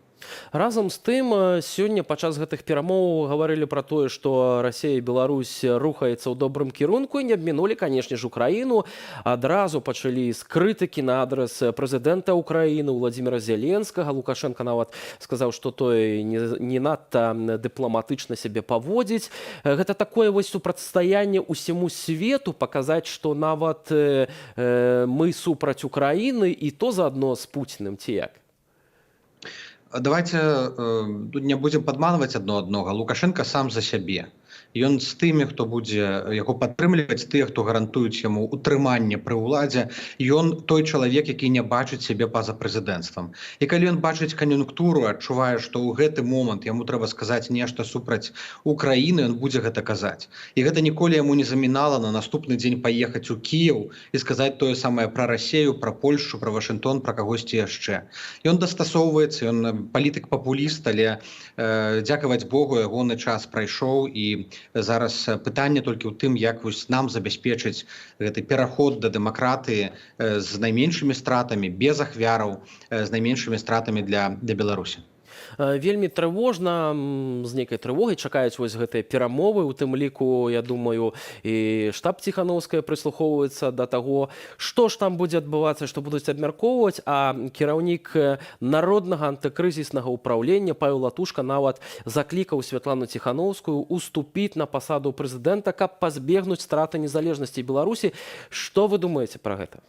S1: Разам з тым, сёння падчас гэтых перамоў гаварылі пра тое, што Расія і Беларусь рухаецца ў добрым кірунку, і не абмінулі, канешне ж, Украіну. Адразу пачалі з крытыкі на адрас прэзідэнта Украіны Владзіміра Зеленскага. Лукашенко нават сказаў, што той не надта дыпламатычна сябе паводзіць. Гэта такое вось супрацьстаянне ўсяму свету, паказаць, што нават мы супраць Украіны, і то заадно з Пуціным, ці як?
S12: Давайте тут не будзем падманваць адно аднога. Лукашенко сам за сябе. Ён з тымі, хто будзе яго падтрымліваць, тыя, хто гарантуюць яму утрыманне пры ўладзе, ён той чалавек, які не бачыць сябе па-за прэзідэнцтвам. І калі ён бачыць кан'юнктуру, адчувае, што ў гэты момант яму трэба сказаць нешта супраць Украіны, ён будзе гэта казаць. І гэта ніколі яму не замінала на наступны дзень паехаць у Кіеў і сказаць тое самае пра Расію, пра Польшчу, пра Вашынгтон, пра кагосьці яшчэ. Ён дастасоўваецца, ён палітык-папуліст, але дзякаваць Богу, ягоны час прайшоў, і зараз пытанне толькі ў тым, як нам забяспечыць гэты пераход да дэмакратыі з найменшымі стратамі, без ахвяраў, з найменшымі стратамі для Беларусі.
S1: Вельмі трывожна, з нейкай трывогай чакаюць вось гэтыя перамовы. У тым ліку, я думаю, і штаб Ціханаўская прыслухоўваецца да таго, што ж там будзе адбывацца, што будуць абмяркоўваць, а кіраўнік народнага антыкрызіснага ўпраўлення Павел Латушка нават заклікаў Святлану Ціханаўскую уступіць на пасаду прэзідэнта, каб пазбегнуць страты незалежнасці Беларусі. Што вы думаеце пра гэта?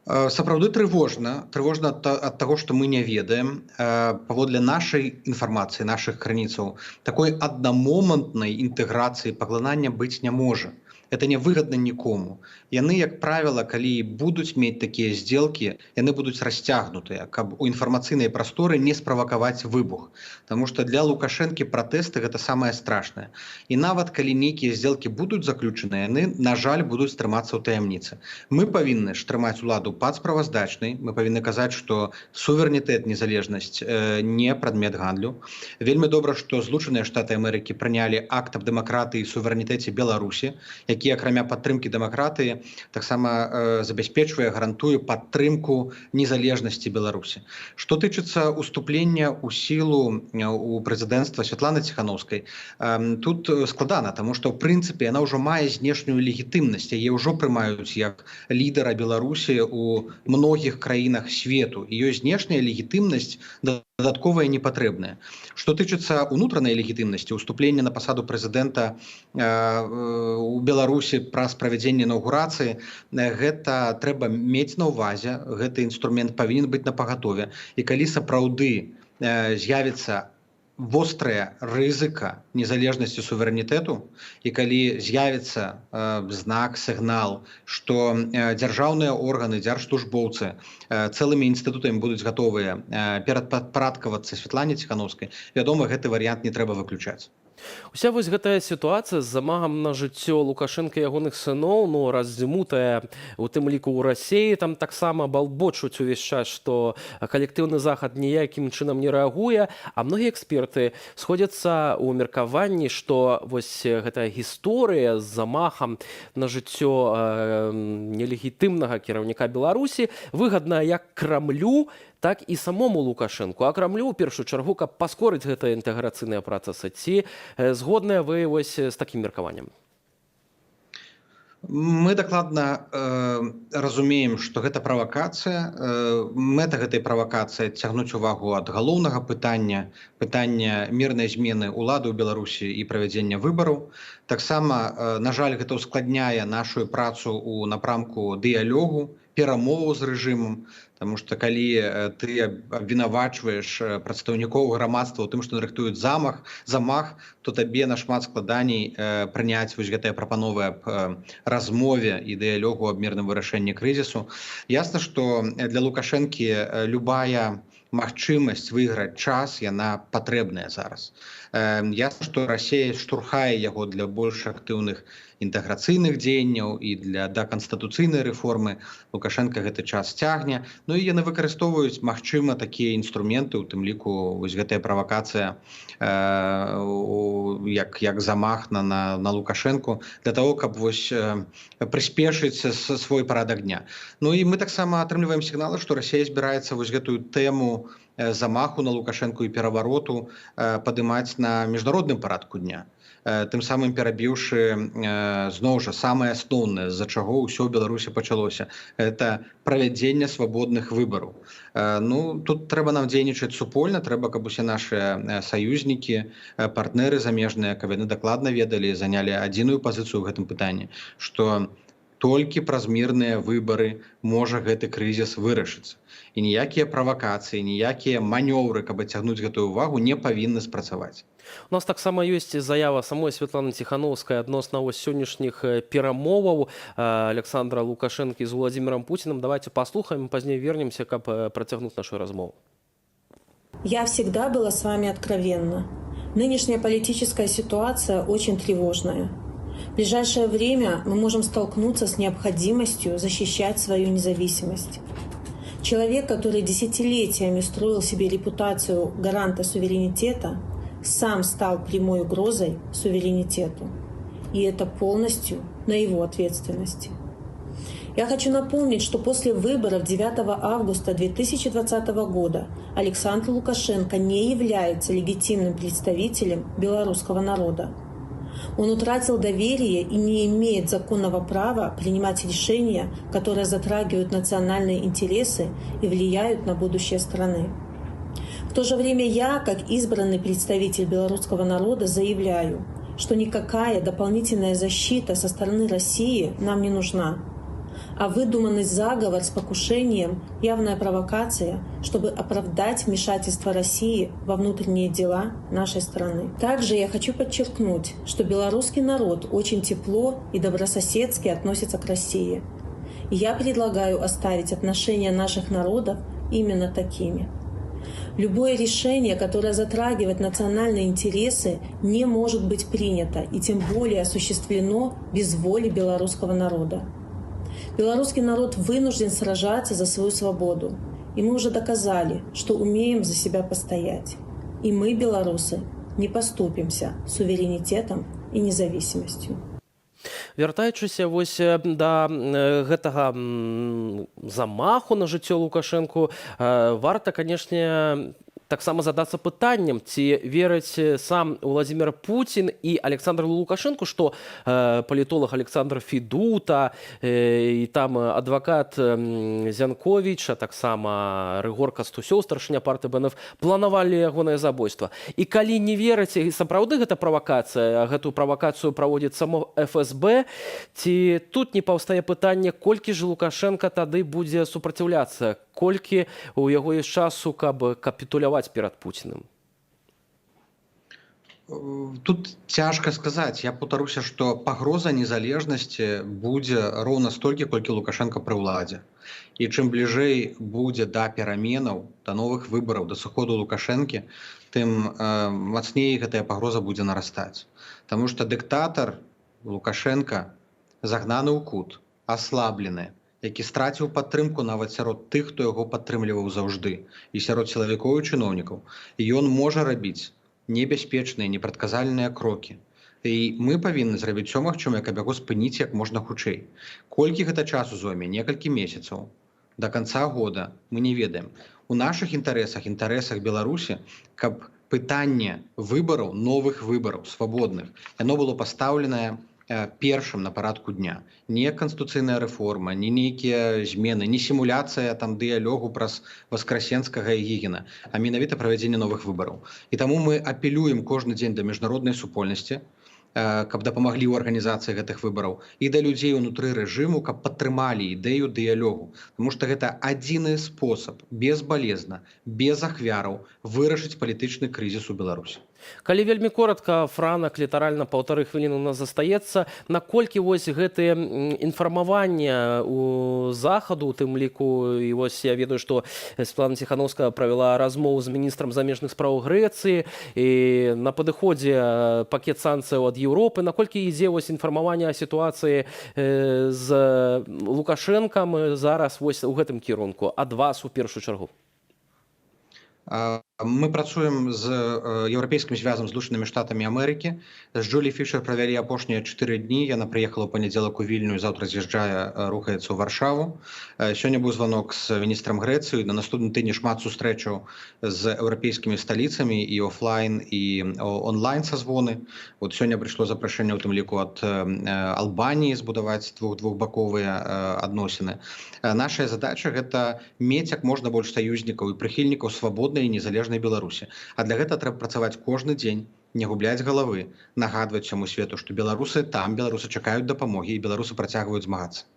S12: Сапраўды трывожна ад таго, што мы не ведаем. Паводле нашай інфармацыі, нашых крыніцаў, такой аднамомантнай інтэграцыі паглынання быць не можа. Это не выгодна нікому. Яны, як правіла, калі будуць мець такія здзелкі, яны будуць расцягнутыя, каб у інфармацыйнай прасторы не справакаваць выбух. Таму што для Лукашэнкі пратэсты гэта самае страшнае. І нават калі нейкія здзелкі будуць заключаныя, яны, на жаль, будуць трымацца ў таямніцы. Мы павінны ж трымаць уладу падсправаздачнай, мы павінны казаць, што суверэнітэт, незалежнасць не прадмет гандлю. Вельмі добра, што Злучаныя Штаты Амерыкі прынялі акт аб дэмакратыі і суверэнітэце Беларусі, які акрамя падтрымкі дэмакратыі таксама забяспечвае, гарантуе падтрымку незалежнасці Беларусі. Што тычыцца уступлення ў сілу у прэзідэнцтва Святланы Ціханаўскай, тут складана, таму што ў прынцыпе яна ўжо мае знешнюю легітымнасць, яе ўжо прымаюць як лідара Беларусі ў многіх краінах свету, і ёй знешняя легітымнасць дадатковая не патрэбная. Што тычыцца ўнутранай легітымнасці, уступлення на пасаду прэзідэнта у Беларусі праз правядзенне інаўгурацыі, гэта трэба мець на ўвазе, гэты інструмент павінен быць напагатове, і калі сапраўды з'явіцца вострая рызыка незалежнасці суверэнітэту, і калі з'явіцца знак, сігнал, што дзяржаўныя органы, дзяржслужбоўцы цэлымі інстытутамі будуць гатовыя перадпарадкавацца Святлане Ціханаўскай, вядома, гэты варыянт не трэба выключаць.
S1: Уся вось гэтая сітуацыя з замагам на жыццё Лукашэнка і ягоных сыноў, раздзьмутая у тым ліку ў Расіі, там таксама балбочуць увесь час, што калектыўны захад ніякім чынам не рэагуе, а многія эксперты сходзяцца ў меркаванні, што вось гэтая гісторыя з замахам на жыццё нелегітымнага кіраўніка Беларусі выгадна як Крамлю, так і самому Лукашэнку, а Крамлю ў першую чаргу, каб паскорыць гэтыя інтэграцыйныя працэсы. Ці згодныя вы вось з такім меркаваннем?
S12: Мы дакладна разумеем, што гэта правакацыя. Мэта гэтай правакацыі цягнуць увагу ад галоўнага пытання мірнай змены ўлады ў Беларусі і правядзення выбараў. Таксама, на жаль, гэта ускладняе нашу працу ў напрамку дыялогу, перамоваў з рэжымам, таму што калі ты абвінавачваеш прадстаўнікоў грамадства ў тым, што рыхтуюць замах, то табе нашмат складаней прыняць вось гэтыя прапановы аб размове і дыялогу аб мірным вырашэнні крызісу. Ясна, што для Лукашэнкі любая магчымасць выйграць час, яна патрэбная зараз. Ясна, што Расія штурхае яго для больш актыўных інтэграцыйных дзеянняў і для даканстытуцыйнай рэформы. Лукашенко гэты час цягне. Ну і яны выкарыстоўваюць, магчыма, такія інструменты, у тым ліку вось гэтая правакацыя як замах на Лукашенку, для того, каб вось прыспешыць свой парадак дня. Ну і мы таксама атрымліваем сігналы, што Расія збіраецца вось гэтую тэму замаху на Лукашенку і перавароту падымаць на міжнародным парадку дня. Тым самым перабіўшы зноў жа самае асноўнае, з-за чаго ўсё ў Беларусі пачалося, это правядзенне свабодных выбараў. Ну, тут трэба нам дзейнічаць супольна, трэба, каб усе нашыя саюзнікі, партнеры замежныя, каб яны дакладна ведалі, занялі адзіную пазіцыю ў гэтым пытанні, што толькі праз мірныя выбары можа гэты крызіс вырашыцца. І ніякія правакацыі, ніякія манёўры, каб адцягнуць гэтую увагу, не павінны спрацаваць.
S1: У нас таксама ёсць заява самой Святланы Ціханаўскай адносна сённяшніх перамоваў Александра Лукашэнкі з Владимиром Путиным. Давайте послухаем, пазней вернемся, каб працягнуць нашу размову.
S2: Я всегда была с вами откровенна. Нынешняя политическая ситуация очень тревожная. В ближайшее время мы можем столкнуться с необходимостью защищать свою независимость. Человек, который десятилетиями строил себе репутацию гаранта суверенитета, сам стал прямой угрозой суверенитету. И это полностью на его ответственности. Я хочу напомнить, что после выборов 9 августа 2020 года Александр Лукашенко не является легитимным представителем белорусского народа. Он утратил доверие и не имеет законного права принимать решения, которые затрагивают национальные интересы и влияют на будущее страны. В то же время я, как избранный представитель белорусского народа, заявляю, что никакая дополнительная защита со стороны России нам не нужна. А выдуманный заговор с покушением – явная провокация, чтобы оправдать вмешательство России во внутренние дела нашей страны. Также я хочу подчеркнуть, что белорусский народ очень тепло и добрососедски относится к России. И я предлагаю оставить отношения наших народов именно такими. Любое решение, которое затрагивает национальные интересы, не может быть принято и тем более осуществлено без воли белорусского народа. Белорусский народ вынужден сражаться за свою свободу. И мы уже доказали, что умеем за себя постоять. И мы, белорусы, не поступимся суверенитетом и независимостью.
S1: Вяртаючыся вось да гэтага замаху на жыццё Лукашэнку, варта, канешне, таксама задацца пытаннем, ці верыць сам Владзімір Пуцін і Александр Лукашэнку, што палітолог Александр Федута і там адвакат Зянковіч, а таксама Рыгор Кастусёў, старшыня партыі БНФ, планавалі ягонае забойства. І калі не верыць, і сапраўды гэта правакацыя, а гэтую правакацыю праводзіць само ФСБ, ці тут не паўстае пытанне, колькі ж Лукашенка тады будзе супраціўляцца, колькі у яго ёсць часу, каб капітуляваць перад Пуціным?
S12: Тут цяжка сказаць. Я паўтаруся, што пагроза незалежнасці будзе роўна столькі, колькі Лукашенко пры ўладзе. І чым бліжэй будзе да пераменаў, да новых выбараў, да сыходу Лукашэнкі, тым мацней гэтая пагроза будзе нарастаць. Таму што дыктатар Лукашенко загнаны ў кут, аслаблены, які страціў падтрымку нават сярод тых, хто яго падтрымліваў заўжды, і сярод сілавікоў і чыноўнікаў. І ён можа рабіць небяспечныя, непрадказальныя крокі. І мы павінны зрабіць усё магчымае, каб яго спыніць як можна хутчэй. Колькі гэта часу зойме? Некалькі месяцаў. Да канца года мы не ведаем. У нашых інтарэсах, інтарэсах Беларусі, каб пытанне выбараў, новых выбараў, свабодных, яно было пастаўленае першым на парадку дня. Не канстытуцыйная рэформа, не нейкія змены, не сімуляцыя там дыялогу праз Васкрасенскага і Гігіна, а менавіта правядзенне новых выбараў. І таму мы апелюем кожны дзень да міжнароднай супольнасці, каб дапамаглі ў арганізацыі гэтых выбараў, і да людзей унутры рэжыму, каб падтрымалі ідэю дыялогу. Таму што гэта адзіны спосаб безбалезна, без ахвяраў вырашыць палітычны крызіс у Беларусі.
S1: Калі вельмі коротка, Франак, літаральна 1,5 хвіліны у нас застаецца, наколькі вось гэтыя інфармавання у захаду, у тым ліку, і вось я ведаю, што Светлана Ціхановская правяла размову з міністрам замежных спраў Грэцыі, і на падыходзе пакет санкцыяў ад Еўропы, наколькі ідзе вось інфармаванне о сітуацыі з Лукашэнкам зараз вось у гэтым кірунку, ад вас у першую чаргу?
S12: Мы працуем з еўрапейскім звязам Злучанымі Штатамі Амерыкі. З Джулі Фішер правялі апошнія 4 дні. Яна прыехала ў панядзелак у Вільню, заўтра з'язджае, рухаецца ў Варшаву. Сёння быў званок з міністрам Грэцыі. На наступным тыдні шмат сустрэчаў з еўрапейскімі сталіцамі і офлайн, і онлайн сазвоны. Вот сёння прыйшло запрашэнне ў тым ліку ад Албаніі збудаваць двухбаковыя адносіны. Наша задача гэта мець як можна больш саюзнікаў і прыхільнікаў свабоднай і незалежнай Беларусі. А для гэта трэба працаваць кожны дзень, не губляць галавы, нагадваць усяму свету, што беларусы там, беларусы чакаюць дапамогі і беларусы працягваюць змагацца.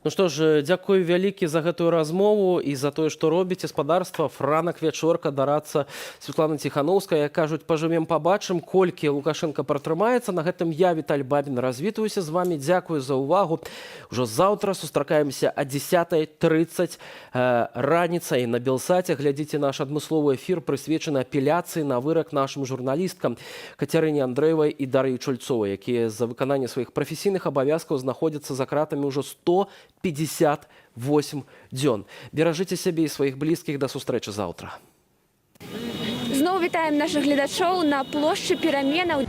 S1: Ну што ж, дзякую вялікі за гэтую размову і за тое, што робіце спадарства. Франак, Вячорка, дарацца Светлана Ціхановская. Кажуць, пажывем, пабачым, колькі Лукашенко пратрымаецца. На гэтым я, Віталь Бабін, развітваюся з вамі. Дзякую за ўвагу. Ужо заўтра сустракаемся о 10:30 раніцай на Белсаце. Глядзіце наш адмысловы эфір, прысвечаны апеляцыі на вырак нашым журналісткам Кацярыне Андрэевай і Дар'і Чульцовай, якія за выкананне сваіх прафесійных абавязкаў знаходзяцца за кратамі ўжо 158 дзён. Беражыце сябе і сваіх блізкіх. Да сустрэчы заўтра.
S6: Зноў вітаем нашых гледачоў на плошчы пераменаў.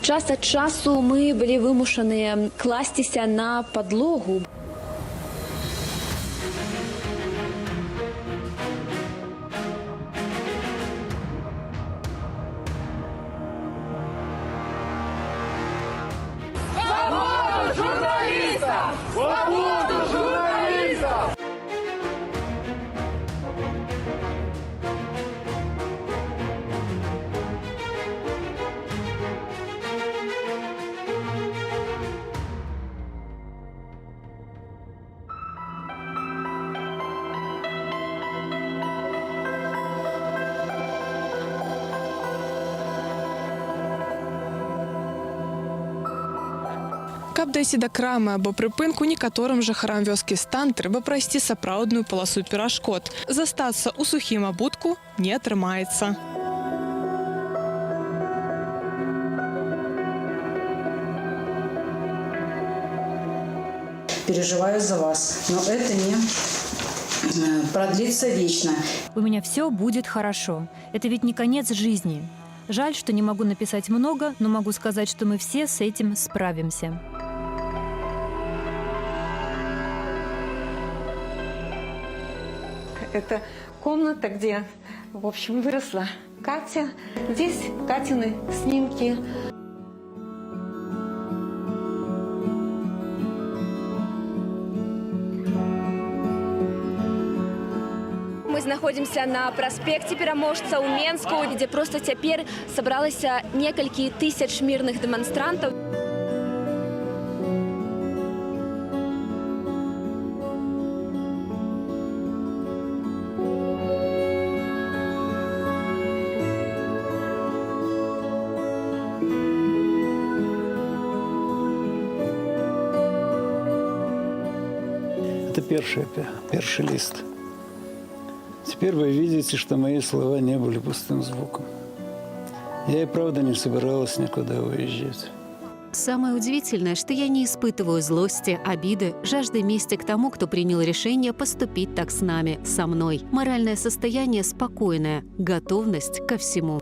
S6: Час ад часу мы былі вымушаныя класціся на падлогу.
S13: Каб дайсці да крамы або прыпынку, некаторым жыхарам вёскі Стан трэба прайсці сапраўдную паласу перашкод. Застацца ў сухім абутку не атрымаецца.
S14: переживаю за вас. Но это не продлится вечно.
S15: У меня все будет хорошо. Это ведь не конец жизни. Жаль, что не могу написать много, но могу сказать, что мы все с этим справимся.
S4: Это комната, где, в общем, выросла Катя. Здесь Катины снимки.
S6: Мы знаходзімся на праспекце пераможца ў Менску, дзе проста цяпер сабралася некалькі тысяч мірных дэманстрантаў.
S16: Это первый лист. Теперь вы видите, что мои слова не были пустым звуком. Я и правда не собиралась никуда уезжать.
S17: Самое удивительное, что я не испытываю злости, обиды, жажды мести к тому, кто принял решение поступить так с нами, со мной. Моральное состояние спокойное, готовность ко всему.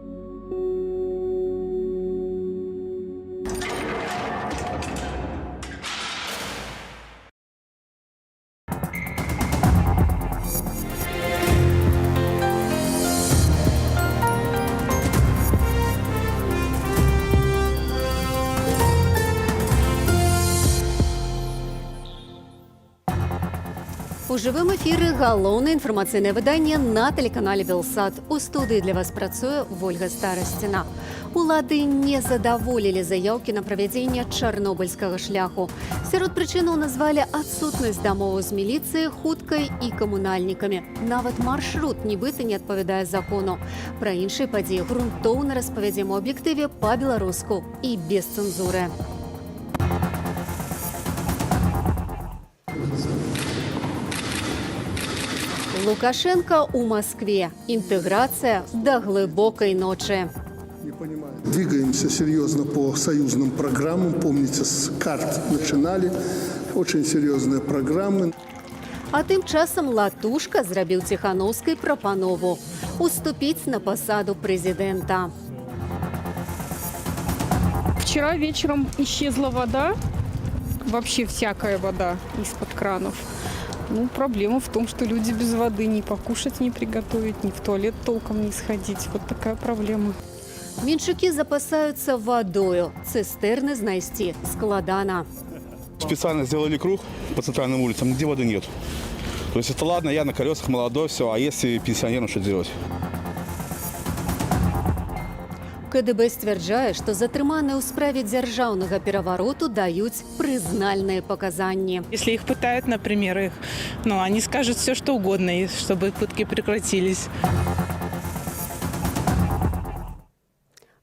S17: У жывым эфіры галоўнае інфармацыйнае выданне на тэлеканале Белсат. У студыі для вас працуе Вольга Старасціна. Улады не задаволілі заяўкі на правядзенне чарнобыльскага шляху. Сярод прычынаў назвалі адсутнасць дамовы з міліцыяй, хуткай і камунальнікамі. Нават маршрут нібыта не адпавядае закону. Пра іншыя падзеі грунтоўна распавядзем у аб'ектыве па-беларуску і без цэнзуры. Лукашенко у Москве. Интеграция до глубокой ночи.
S18: Двигаемся серьезно по союзным программам. Помните, с карт начинали. Очень серьезные программы.
S17: А тым часам Латушка зрабіў Тихановской прапанову уступить на посаду президента.
S19: Вчера вечером исчезла вода. Вообще всякая вода из-под кранов. Ну, проблема в том, что люди без воды ни покушать не приготовить, ни в туалет толком не сходить. Вот такая проблема.
S17: Меньшики запасаются водою. Цистерны знайсці складана.
S20: Специально сделали круг по центральным улицам, где воды нет. То есть это ладно, я на колесах, молодой, все, а если пенсионерам что делать?
S17: КДБ сцвярджае, што затрыманыя ў справе дзяржаўнага перавароту даюць прызнальныя паказанні.
S13: Если их пытают, например, они скажут все, что угодно, чтобы пытки прекратились.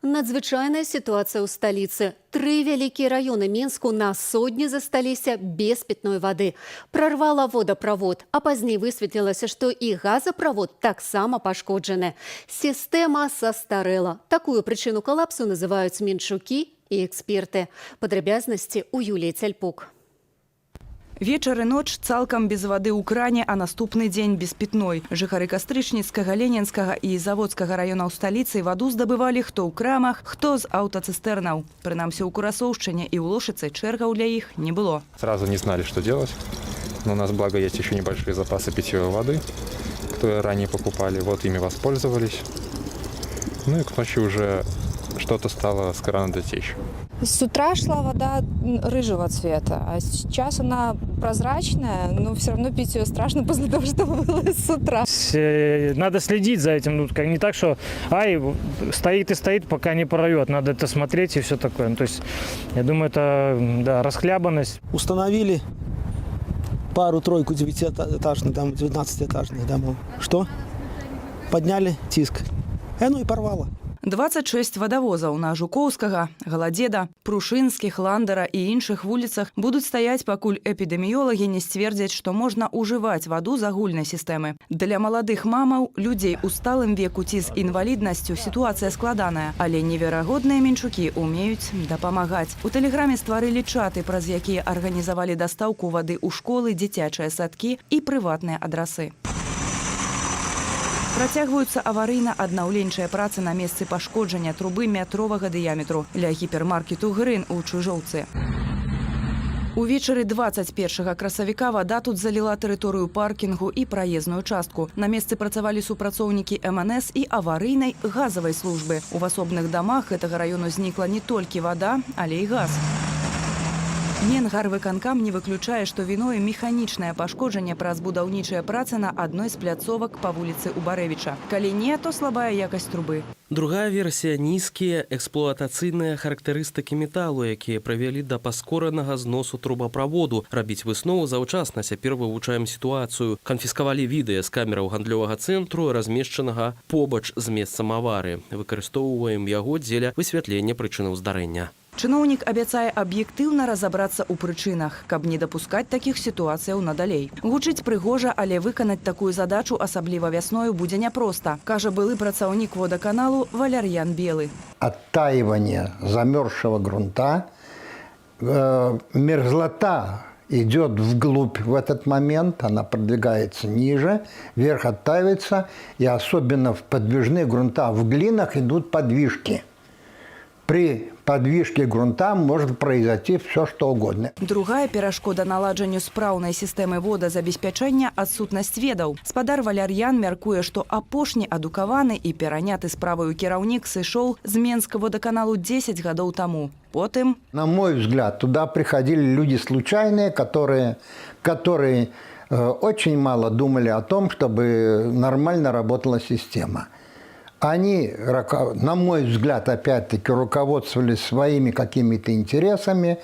S17: Надзвычайная сітуацыя ў сталіцы. 3 вялікія раёны Мінску на сотні засталіся без пітной вады. Прарвала водаправод, а пазней высветлілася, што і газаправод таксама пашкоджаны. Сістэма састарэла. Такую прычыну калапсу называюць менчукі і эксперты. Падрабязнасці ў Юліі Цяльпук.
S21: Вечар і ноч цалкам без вады ў кране, а наступны дзень без пітной. Жыхары Кастрычніцкага, Ленінскага і Заводскага раёнаў сталіцы ваду здабывалі хто ў крамах, хто з аўтацыстэрнаў. Прынамсі ў Курасоўшчыне і ў Лошыцы чэргаў для іх не было.
S22: Сразу не знали, что делать. Но у нас, благо, есть еще небольшие запасы питьевой воды, которые ранее покупали. Вот ими воспользовались. Ну и к ночи уже что-то стало с крана дотечь.
S23: С утра шла вода рыжего цвета, а сейчас она прозрачная, но все равно пить ее страшно после того, что было с утра.
S24: Надо следить за этим. Не так, что стоит и стоит, пока не прорвет. Надо это смотреть и все такое. То есть, я думаю, это расхлябанность.
S10: Установили пару-тройку 9-этажных, 19-этажных домов. Что? Подняли тиск. И порвало.
S21: 26 вадавозаў на Жукоўскага, Галадзеда, Прушынскіх, Ландара і іншых вуліцах будуць стаяць, пакуль эпідэміёлагі не сцвердзяць, што можна ўжываць ваду з агульнай сістэмы. Для маладых мамаў, людзей у сталым веку ці з інваліднасцю сітуацыя складаная, але неверагодныя менчукі умеюць дапамагаць. У тэлеграме стварылі чаты, праз якія арганізавалі дастаўку вады ў школы, дзіцячыя садкі і прыватныя адрасы. Працягваюцца аварыйна-аднаўленчыя працы на месцы пашкоджання трубы метровага дыяметру ля гіпермаркету «Грын» у Чыжоўцы. Увечары 21 красавіка вада тут заліла тэрыторыю паркінгу і праезную частку. На месцы працавалі супрацоўнікі МНС і аварыйнай газавай службы. У асобных дамах гэтага раёну знікла не толькі вада, але і газ. Менгарвыканкам не выключае, што віною механічнае пашкоджанне праз будаўнічыя працы на адной з пляцовак па вуліцы Убарэвіча. Калі не, то слабая якасць трубы.
S1: Другая версія – нізкія эксплуатацыйныя характарыстыкі металу, якія прывялі да паскоранага зносу трубаправоду. Рабіць выснову заўчасна, цяпер вывучаем сітуацыю. Канфіскавалі відэа з камераў гандлёвага цэнтру, размешчанага побач з месцам аварыі. Выкарыстоўваем яго дзеля высвятлення прычынаў здарэння.
S21: Чыноўнік абяцае аб'ектыўна разабрацца ў прычынах, каб не дапускаць такіх сітуацыяў надалей. Гучыць прыгожа, але выканаць такую задачу, асабліва вясною, будзе няпроста, кажа былы працаўнік водаканалу Валяр'ян Белы.
S3: Оттаивание замерзшего грунта, мерзлота идет вглубь в этот момент, она продвигается ниже, вверх оттаивается, и особенно в подвижных грунтах, в глинах идут подвижки. При подвижке грунта может произойти все, что угодно.
S21: Другая перашкода наладжанню спраўнай сістэмы водазабеспячэння – адсутнасць ведаў. Спадар Валяр'ян мяркуе, што апошні адукаваны і пераняты справаю кіраўнік сышоў з Менскага водаканалу 10 гадоў таму. Потым...
S3: На мой взгляд, туда приходили люди случайные, которые очень мало думали о том, чтобы нормально работала система. Они, на мой взгляд, опять-таки руководствовались своими какими-то интересами.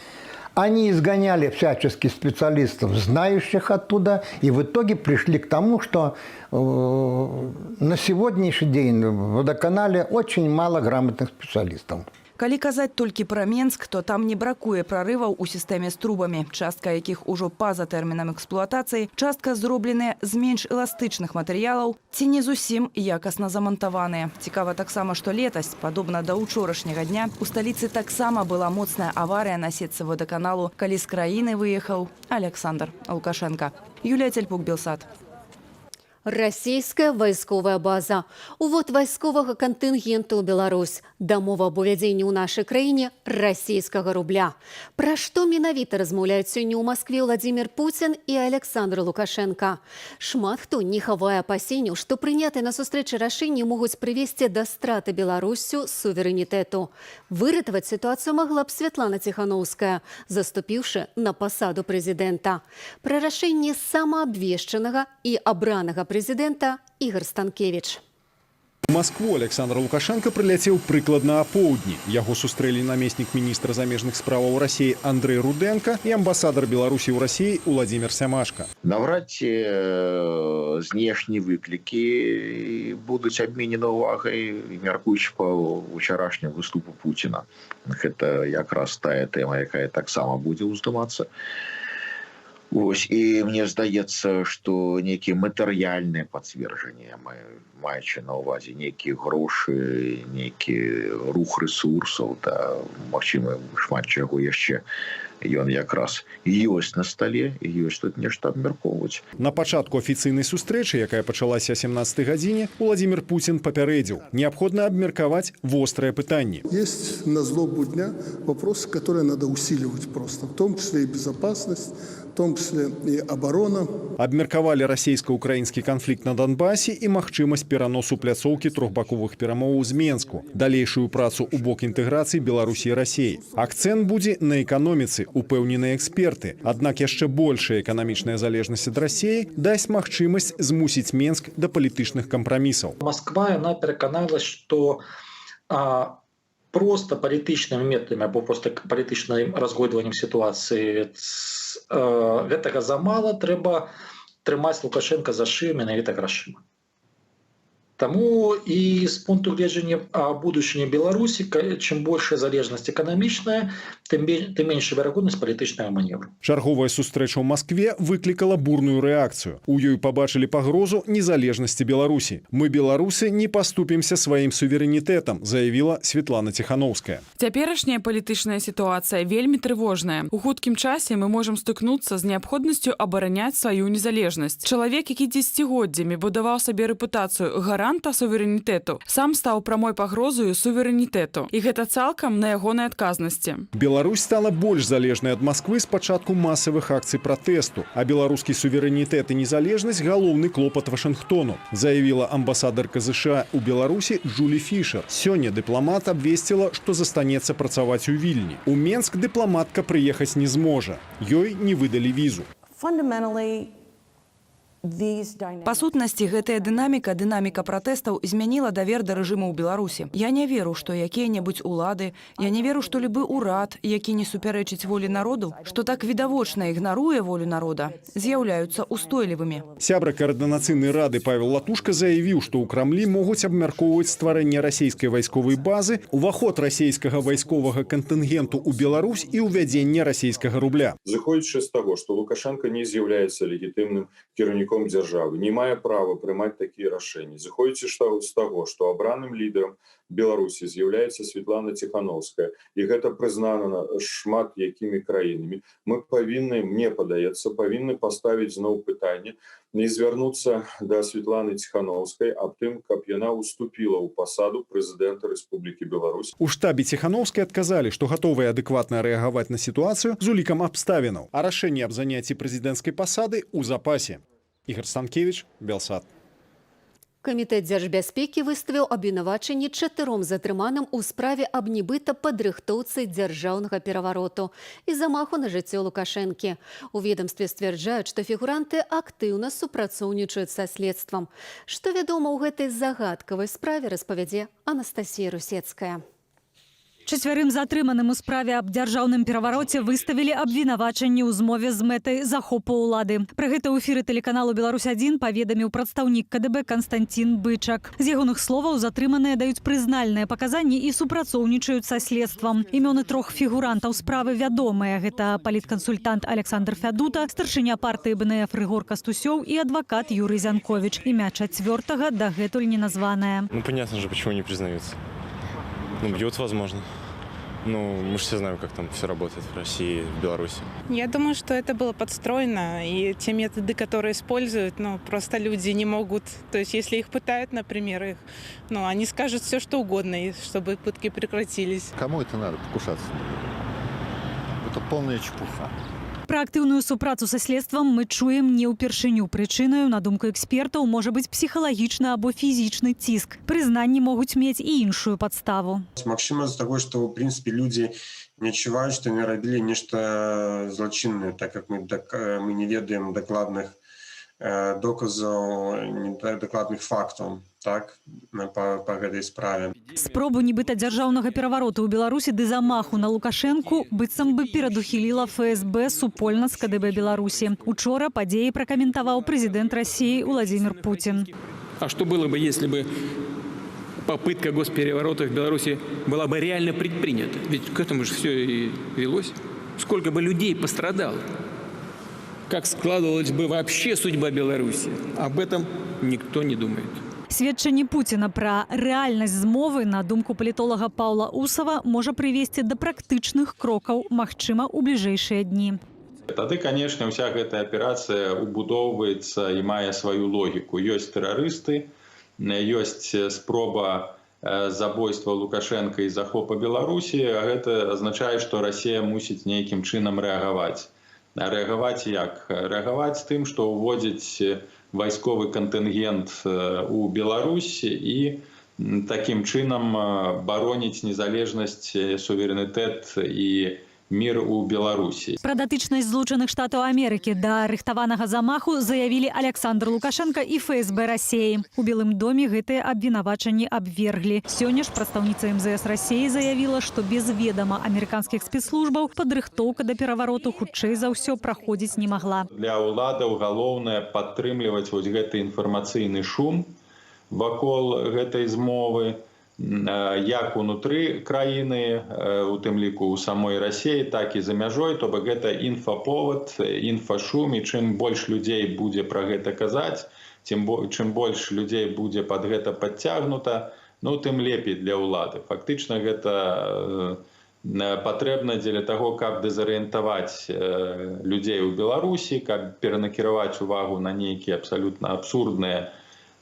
S3: Они изгоняли всячески специалистов, знающих оттуда, и в итоге пришли к тому, что на сегодняшний день в водоканале очень мало грамотных специалистов.
S21: Калі казаць толькі пра Менск, то там не бракуе прарываў у сістэме з трубамі, частка якіх ужо па-за тэрмінам эксплуатацыі, частка зробленыя з менш эластычных матэрыялаў ці не зусім якасна замантаваныя. Цікава таксама, што летась, падобна да ўчорашняга дня, у сталіцы таксама была моцная аварыя на сетцы водаканалу, калі з краіны выехаў Александр Лукашенко. Юлія Цельпук, Белсат.
S17: Расійская вайсковая база. Увод вайсковага кантынгенту ў Беларусь. Дамова аб увядзенні ў нашай краіне расійскага рубля. Пра што менавіта размаўляюць сёння ў Маскве Владзімір Пуцін і Александр Лукашенко. Шмат хто не хавае апасенняў, што прынятыя на сустрэчы рашэнні могуць прывесці да страты Беларусю суверэнітэту. Выратаваць сітуацыю магла б Святлана Ціхановская, заступіўшы на пасаду прэзідэнта. Пра рашэнне самаабвешчанага і абранага прэзідэнта Ігор Станкевіч.
S11: У Москву Александр Лукашенко прыляцеў прыкладна апоўдні. Яго сустрэлі намеснік міністра замежных справаў Расіі Андрэй Рудэнка і амбасадар Беларусі ў Расіі Уладзімір Сямашка.
S5: Наврад ці знешнія выклікі будуць абменены ўвагай, мяркуючы па ўчарашнім выступу Пуціна. Гэта якраз тая тэма, якая таксама будзе ўздымацца. Ось, і мне здаецца, што нейкія матэрыяльныя пацверджанні, маючы на ўвазе нейкія грошы, нейкі рух рэсурсаў, да, магчыма, шмат чаго яшчэ, ён якраз ёсць на стале, і ёсць тут нешта абмяркоўваць.
S11: На пачатку афіцыйнай сустрэчы, якая пачалася о 17 гадзіне, Владзімір Пуцін папярэдзіў: неабходна абмеркаваць вострыя пытанні.
S18: Есть на злобу дня вопросы, которые надо усиливать просто, в том числе и безопасность, в том числе и оборона.
S11: Абмеркавалі расійска-украінскі канфлікт на Донбасе і магчымасць пераносу пляцоўкі трохбаковых перамоваў з Менску, далейшую працу ў бок інтэграцыі Беларусі і Расіі. Акцэнт будзе на эканоміцы, упэўненыя эксперты. Аднак яшчэ большая эканамічная залежнасць ад Расіі дасць магчымасць змусіць Менск да палітычных кампрамісаў.
S7: Москва, яна пераканалась, што просто палітычнымі метадамі або просто палітычным разгойдваннем сітуацыі гэтага замала, трэба трымаць Лукашенка за шыю менавіта грашыма. Тому и с пункту гледжання будущего Беларуси, чем больше залежность экономичная, тем меньше вероятность політичного маневру.
S11: Чарговая сустрэча ў Маскве выклікала бурную рэакцыю. У ёй пабачылі пагрозу незалежнасці Беларусі. Мы, беларусы, не паступімся сваім суверэнітэтам, заявіла Светлана Тихановская.
S2: Цяперашняя палітычная сітуацыя вельмі трывожная. У хуткім часе мы можам стыкнуцца з неабходнасцю абараняць сваю незалежнасць. Чалавек, які дзесяцігоддзямі будаваў сабе рэпутацыю гаранта суверэнітэту, сам стаў прамой пагрозою суверэнітэту. І гэта цалкам на ягонай адказнасці.
S11: Беларусь стала больш залежнай ад Масквы з пачатку масавых акцый пратэсту, а беларускі суверэнітэт і незалежнасць галоўны клопат Вашынгтону, заявіла амбасадарка США ў Беларусі Джулі Фішер. Сёння дыпламат абвесціла, што застанецца працаваць у Вільні. У Менск дыпламатка прыехаць не зможа. Ёй не выдалі візу.
S21: Па сутнасці, гэтая дынаміка пратэстаў змяніла давер да рэжыму ў Беларусі. Я не веру, што якія-небудзь улады, я не веру, што любы ўрад, які не супярэчыць волі народу, што так відавочна ігнаруе волю народа, з'яўляюцца устойлівымі.
S11: Сябра каардынацыйнай рады Павел Латушка заявіў, што ў Крамлі могуць абмяркоўваць стварэнне расійскай вайсковай базы, уваход расійскага вайсковага кантынгенту ў Беларусь і ўвядзенне расійскага рубля.
S8: Зыходзячы з таго, што Лукашенко не з'яўляецца легітымным кіраўніком дзяржавы, не мае права прымаць такія рашэнні. Зыходзячы з таго, што абраным лідарам Беларусі з'яўляецца Светлана Тихановская, і гэта прызнана шмат якімі краінамі, мы павінны, мне падаецца, павінны паставіць зноў пытанне і звярнуцца да Светланы Тихановскай аб тым, каб яна уступіла ў пасаду прэзідэнта Рэспублікі Беларусь.
S11: У штабе Тихановскай адказалі, што гатовыя адэкватна рэагаваць на сітуацыю з улікам абставінаў, а рашэнне аб заняцці прэзідэнцкай пасады ў запасе. Ігор Станкевич, Белсат.
S17: Камітэт дзяржбяспекі выставіў абвінавачанні 4 затрыманым у справе аб нібыта падрыхтоўцы дзяржаўнага перавароту і замаху на жыццё Лукашэнкі. У ведамстве сцвярджаюць, што фігуранты актыўна супрацоўнічаюць са следствам. Што вядома ў гэтай загадкавай справе, распавядзе Анастасія Русецкая.
S15: 4 затрыманым у справе аб дзяржаўным перавароце выставілі абвінавачанні ў змове з мэтай захопу ўлады. Пра гэта ў эфіры тэлеканалу «Беларусь-1» паведаміў прадстаўнік КДБ Константин Бычак. З ягоных словаў затрыманыя даюць прызнальныя паказанні і супрацоўнічаюць са следствам. Імёны 3 фігурантаў справы вядомыя. Гэта паліткансультант Александр Фядута, старшыня партыі БНФ Рыгор Кастусёў і адвакат Юрый Зянкович. Імя 4-го дагэтуль не названае.
S9: Понятно же, почему не признаются. Бьют, возможно. Мы же все знаем, как там все работает в России, в Беларуси.
S12: Я думаю, что это было подстроено. И те методы, которые используют, просто люди не могут... То есть, если их пытают, например, они скажут все, что угодно, чтобы пытки прекратились.
S25: Кому это надо покушаться? Это полная чепуха.
S15: Пра актыўную супрацу са следствам мы чуем не ўпершыню. Прычынаю, на думку экспертаў, можа быць псіхалагічны або фізічны ціск. Прызнанні могуць мець і іншую падставу.
S26: Магчыма, з таго, што, ў прынцыпе, людзі не адчуваюць, што яны рабілі нешта злачыннае, так як мы не ведаем дакладных доказаў, дакладных фактаў. Так, па гэтай справе.
S15: Спробу нібыта дзяржаўнага перавароту ў Беларусі ды замаху на Лукашэнку быццам бы перадухіліла ФСБ супольна з КДБ Беларусі. Учора падзеі пракаментаваў прэзідэнт России Владимир Путин.
S27: А что было бы, если бы попытка госпереворота в Беларуси была бы реально предпринята? Ведь к этому же все и велось. Сколько бы людей пострадало? Как складывалась бы вообще судьба Беларуси? Об этом никто не думает.
S15: Сведчанне Пуціна пра рэальнасць змовы, на думку палітолага Паўла Усава, можа прывесці да практычных крокаў, магчыма, у бліжэйшыя дні.
S28: Тады, конечно, вся гэтая аперацыя убудоўваецца і мае сваю логіку. Ёсць тэрарысты, ёсць спроба забойства Лукашенка і захопа Беларусі, а гэта азначае, што Расія мусіць нейкім чынам рэагаваць. Рэагаваць як? Рэагаваць тым, што ўводзіць вайсковы кантынгент у Беларусь і такім чынам бароніць незалежнасць, суверэнітэт і мир у Беларусі.
S15: Пра датычнасць Злучаных Штатаў Амерыкі да рыхтаванага замаху заявілі Александр Лукашенко і ФСБ России. У Белым доме гэтыя абвінавачанні абверглі. Сёння ж прадстаўніца МЗС России заявіла, што без ведама амерыканскіх спецслужбаў падрыхтоўка да перавароту хутчэй за ўсё праходзіць не магла.
S28: Для ўладаў галоўнае падтрымліваць вось гэты інфармацыйны шум, вакол гэтай змовы, як унутры краіны, у тым ліку у самой Расіі, так і за мяжой, то бок гэта інфаповад, інфашум, і чым больш людзей будзе пра гэта казаць, чым больш людзей будзе пад гэта падцягнута, ну тым лепей для ўлады. Фактычна гэта патрэбна дзеля таго, каб дэзарыентаваць людзей у Беларусі, каб перанакіраваць увагу на нейкія абсалютна абсурдныя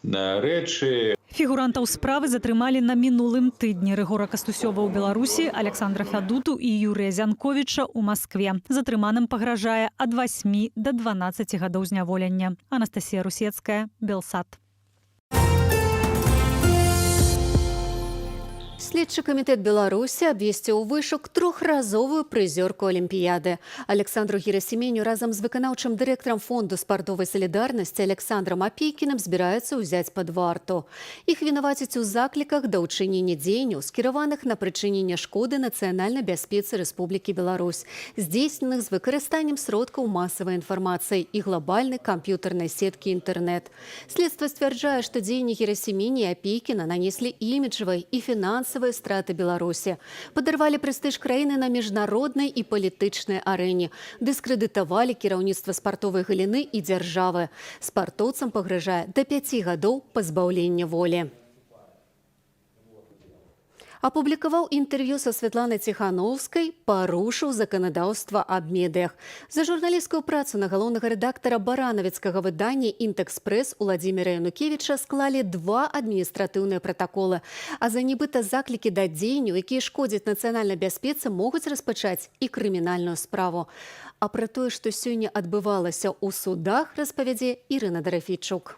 S28: рэчы.
S15: Фігурантаў справы затрымалі на мінулым тыдні. Рыгора Кастусёва ў Беларусі, Александра Фядуту і Юрыя Зянковіча ў Маскве. Затрыманым пагражае ад 8 да 12 гадоў зняволення. Анастасія Русецкая, Белсат.
S17: Следчы камітэт Беларусі абвесціў вышук трохразовую прызёрку Алімпіяды. Александру Герасіменю разам з выканаўчым дырэктарам Фонду спартовай салідарнасці Александрам Апейкіным збіраюцца ўзяць пад варту. Іх вінавацяць у закліках да ўчынення дзеянняў, скіраваных на прычыненне шкоды нацыянальнай бяспецы Рэспублікі Беларусь, здзейсненых з выкарыстаннем сродкаў масавай інфармацыі і глобальнай камп'ютарнай сеткі інтэрнэт. Следства сцвярджае, што дзеянні Герасімені і Апейкіна нанеслі іміджавай і фінансавай страты Беларусі, падарвалі прэстыж краіны на міжнароднай і палітычнай арэне, дыскрэдытавалі кіраўніцтва спартовай галіны і дзяржавы. Спартоўцам пагражае да 5 гадоў пазбаўлення волі. Апублікаваў інтэрв'ю са Святланай Ціхановскай, парушыў заканадаўства аб медыях. За журналісцкую працу на галоўнага рэдактара баранавіцкага выдання «Інтэкспрэс» Уладзіміра Янукевіча склалі 2 адміністратыўныя пратаколы. А за нібыта заклікі да дзеянняў, якія шкодзяць нацыянальнай бяспецы, могуць распачаць і крымінальную справу. А пра тое, што сёння адбывалася ў судах, распавядзе Ірына Дарафійчук.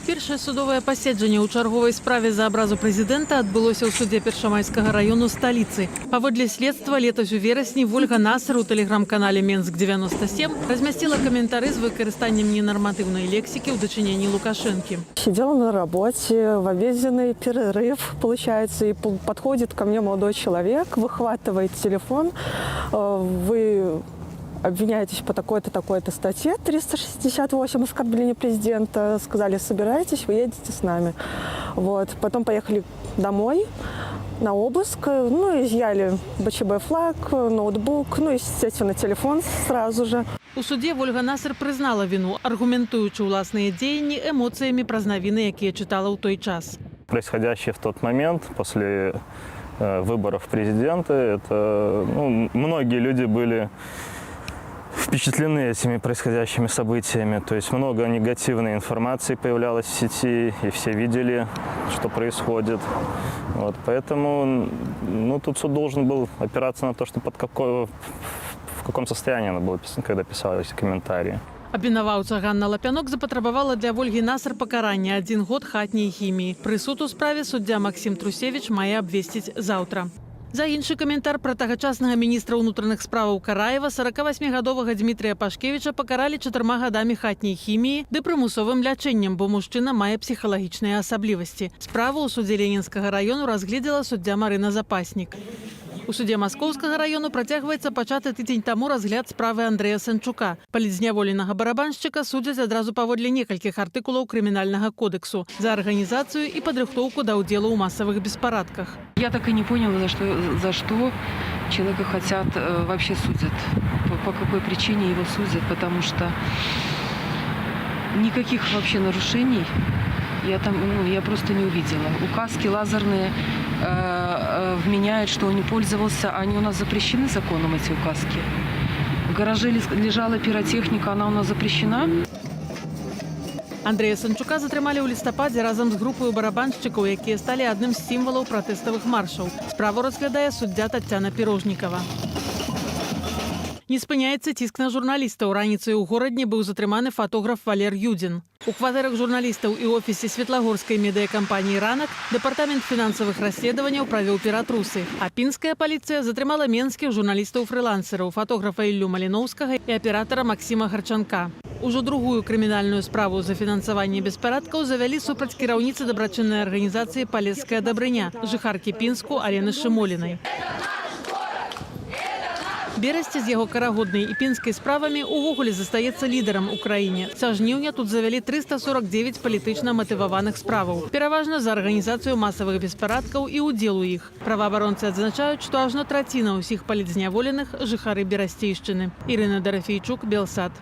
S4: Першае судовае паседжанне ў чарговай справе за абразу прэзідэнта адбылося ў судзе Першамайскага раёну сталіцы. Паводле следства, летась у верасні Вольга Насар у тэлеграм-канале «Менск-97» размясціла каментары з выкарыстаннем ненарматыўнай лексікі ў дачыненні Лукашэнкі.
S6: Сидела на работе, в обеденный перерыв, получается, и подходит ко мне молодой человек, выхватывает телефон, вы обвиняетесь по такой-то, такой-то статье 368 оскорбление президента. Сказали, собирайтесь, вы едете с нами. Вот. Потом поехали домой на обыск. Ну, изъяли БЧБ флаг, ноутбук, ну, естественно, телефон сразу же.
S4: У суде Вольга Насар прызнала віну, аргументуючы ўласныя дзеянні эмоцыямі праз навіны, якія чытала ў той час.
S13: Происходящее в тот момент, после выборов президента, это, многие люди были впечатлены этими происходящими событиями. То есть много негативной информации появлялось в сети, и все видели, что происходит. Вот, поэтому тут суд должен был опираться на то, что в каком состоянии она была, когда писала эти комментарии.
S4: Абвінаваўца Ганна Лапянок запатрабавала для Вольгі Насар пакарання 1 год хатняй хіміі. Прысуд у справе суддзя Максім Трусевіч мае абвесціць заўтра. За іншы каментар пра тагачаснага міністра ўнутраных справаў Караева 48-гадовага Дмітрія Пашкевіча пакаралі 4 гадамі хатняй хіміі ды прымусовым лячэннем, бо мужчына мае псіхалагічныя асаблівасці. Справу ў судзе Ленінскага раёну разгледзела суддзя Марына Запаснік. У суде Маскоўскага раёну працягваецца пачаты тыдзень таму разгляд справы Андрэя Санчука. Палітзняволенага барабаншчыка судзяць адразу паводле некалькіх артыкулаў крымінальнага кодексу за арганізацыю і падрыхтоўку да ўдзелу ў масавых беспарадках.
S14: Я так и не поняла, за что человека хотят вообще судят, по какой причине его судят, потому что никаких вообще нарушений я просто не увидела. Указки лазерные вменяют, что он не пользовался, они у нас запрещены законом, эти указки. В гараже лежала пиротехника, она у нас запрещена.
S4: Андрэя Санчука затрымалі ў лістападзе разам з групаю барабаншчыкаў, якія сталі адным з сімвалаў пратэставых маршаў. Справу разглядае суддзя Таццяна Пірожнікава. Не спыняецца ціск на журналістаў. Раніцай у горадні быў затрыманы фотограф Валер Юдзін. У кватэрах журналістаў і офісе Светлагорскай медыякампаніі «Ранак» дэпартамент фінансавых расследаванняў правёў ператрусы. А пінская паліцыя затрымала менскіх журналістаў-фрылансераў, фотографа Іллю Маліноўскага і аператара Максіма Гарчанка. Ужо другую крымінальную справу за фінансаванне беспарадкаў завялі супраць кіраўніцы дабрачыннай арганізацыі «Палеская дабрыня», жыхаркі Пінску Алены Шымолінай. Берасці з яго карагоднай і пінскай справамі увогуле застаецца лідарам у краіне. Са жніўня тут завялі 349 палітычна матываваных справаў. Пераважна за арганізацыю масавых беспарадкаў і ўдзел у іх. Праваабаронцы адзначаюць, што ажно траціна ўсіх палітзняволеных жыхары Берасцейшчыны. Ірына Дарафейчук, Белсат.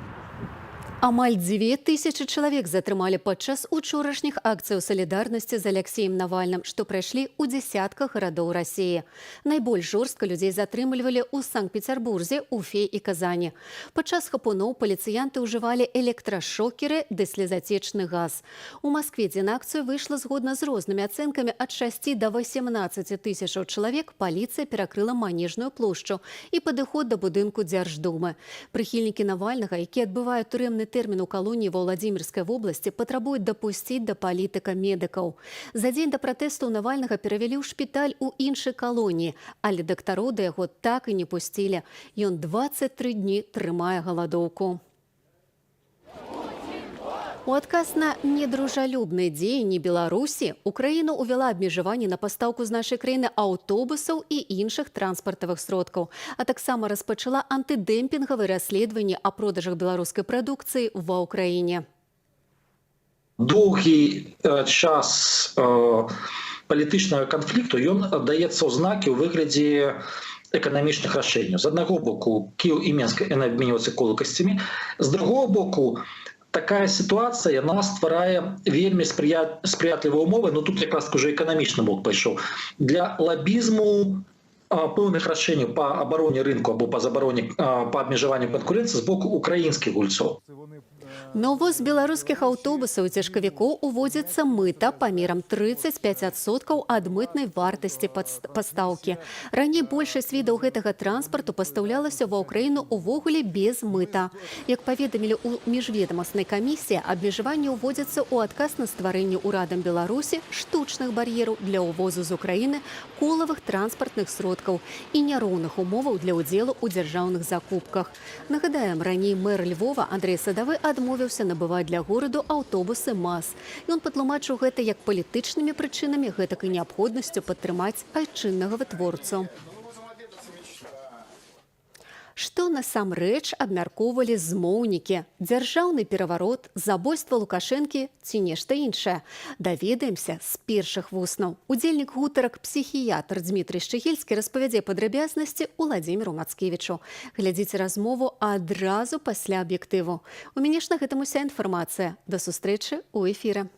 S17: Амаль 2000 чалавек затрымалі падчас учорашніх акцыяў салідарнасці з Алексеем Навальным, што прайшлі ў дзесятках гарадоў Расіі. Найбольш жорстка людзей затрымлівалі ў Санкт-Пецярбурзе, Уфе і Казані. Падчас хапуноў паліцыянты ўжывалі электрашокеры ды слезацечны газ. У Маскве, дзе на акцыю выйшла згодна з рознымі ацэнкамі ад 6 до 18 тысячаў чалавек, паліцыя перакрыла Манежную плошчу і падыход да будынку Дзярждумы. Прыхільнікі Навальнага, якія адбываюць турэмны тэрмін у калоніі ва Владзімірскай вобласці, патрабуюць дапусціць да палітыка медыкаў. За дзень да пратэстаў Навальнага перавялі ў шпіталь у іншай калоніі, але дактароў да яго так і не пусцілі. Ён 23 дні трымае галадоўку. У адказ на недружалюбныя дзеянні Беларусі Украіна ўвяла абмежаванні на пастаўку з нашай краіны аўтобусаў і іншых транспартавых сродкаў, а таксама распачала антыдэмпінгавыя расследаванні о продажах беларускай прадукцыі ва ўкраіне.
S7: Доўгі час палітычнага канфлікту ён даецца ў знакі ў выглядзе эканамічных рашэнняў. З аднаго боку, Кіеў і Мінск абменьваюцца колкасцямі, з другого боку, такая ситуация, она стварае вельмі сприятлівыя умовы, но тут якраз уже эканамічны бок пайшоў, для лоббізму пэўных рашэнняў па абароне рынку або па забароне па абмежаванню канкурэнцыі з боку украінскіх гульцоў.
S17: На ўвоз беларускіх аўтобусаў і цяжкавікоў уводзіцца мыта памерам 35% ад мытнай вартасці пастаўкі. Раней большасць відаў гэтага транспарту пастаўлялася ва ўкраіну ўвогуле без мыта. Як паведамілі ў міжведамаснай камісіі, абмежаванні ўводзяцца ў адказ на стварэнне ўрадам Беларусі штучных бар'ераў для ўвозу з Украіны колавых транспартных сродкаў і няроўных умоваў для ўдзелу ў дзяржаўных закупках. Нагадаем, раней мэр Львова Андрэй Садавы адмовіўся набываць для гораду аўтобусы МАЗ. Ён патлумачыў гэта як палітычнымі прычынамі, гэтак і неабходнасцю падтрымаць айчыннага вытворцу. Што насамрэч абмяркоўвалі змоўнікі? Дзяржаўны пераварот, забойства Лукашэнкі ці нешта іншае? Даведаемся з першых вуснаў. Удзельнік гутарак псіхіятр Дмітрый Шчыгельскі распавядзе падрабязнасці Уладзіміру Мацкевічу. Глядзіце размову адразу пасля аб'ектыву. У мяне ж на гэтым уся інфармацыя. Да сустрэчы ў эфіры.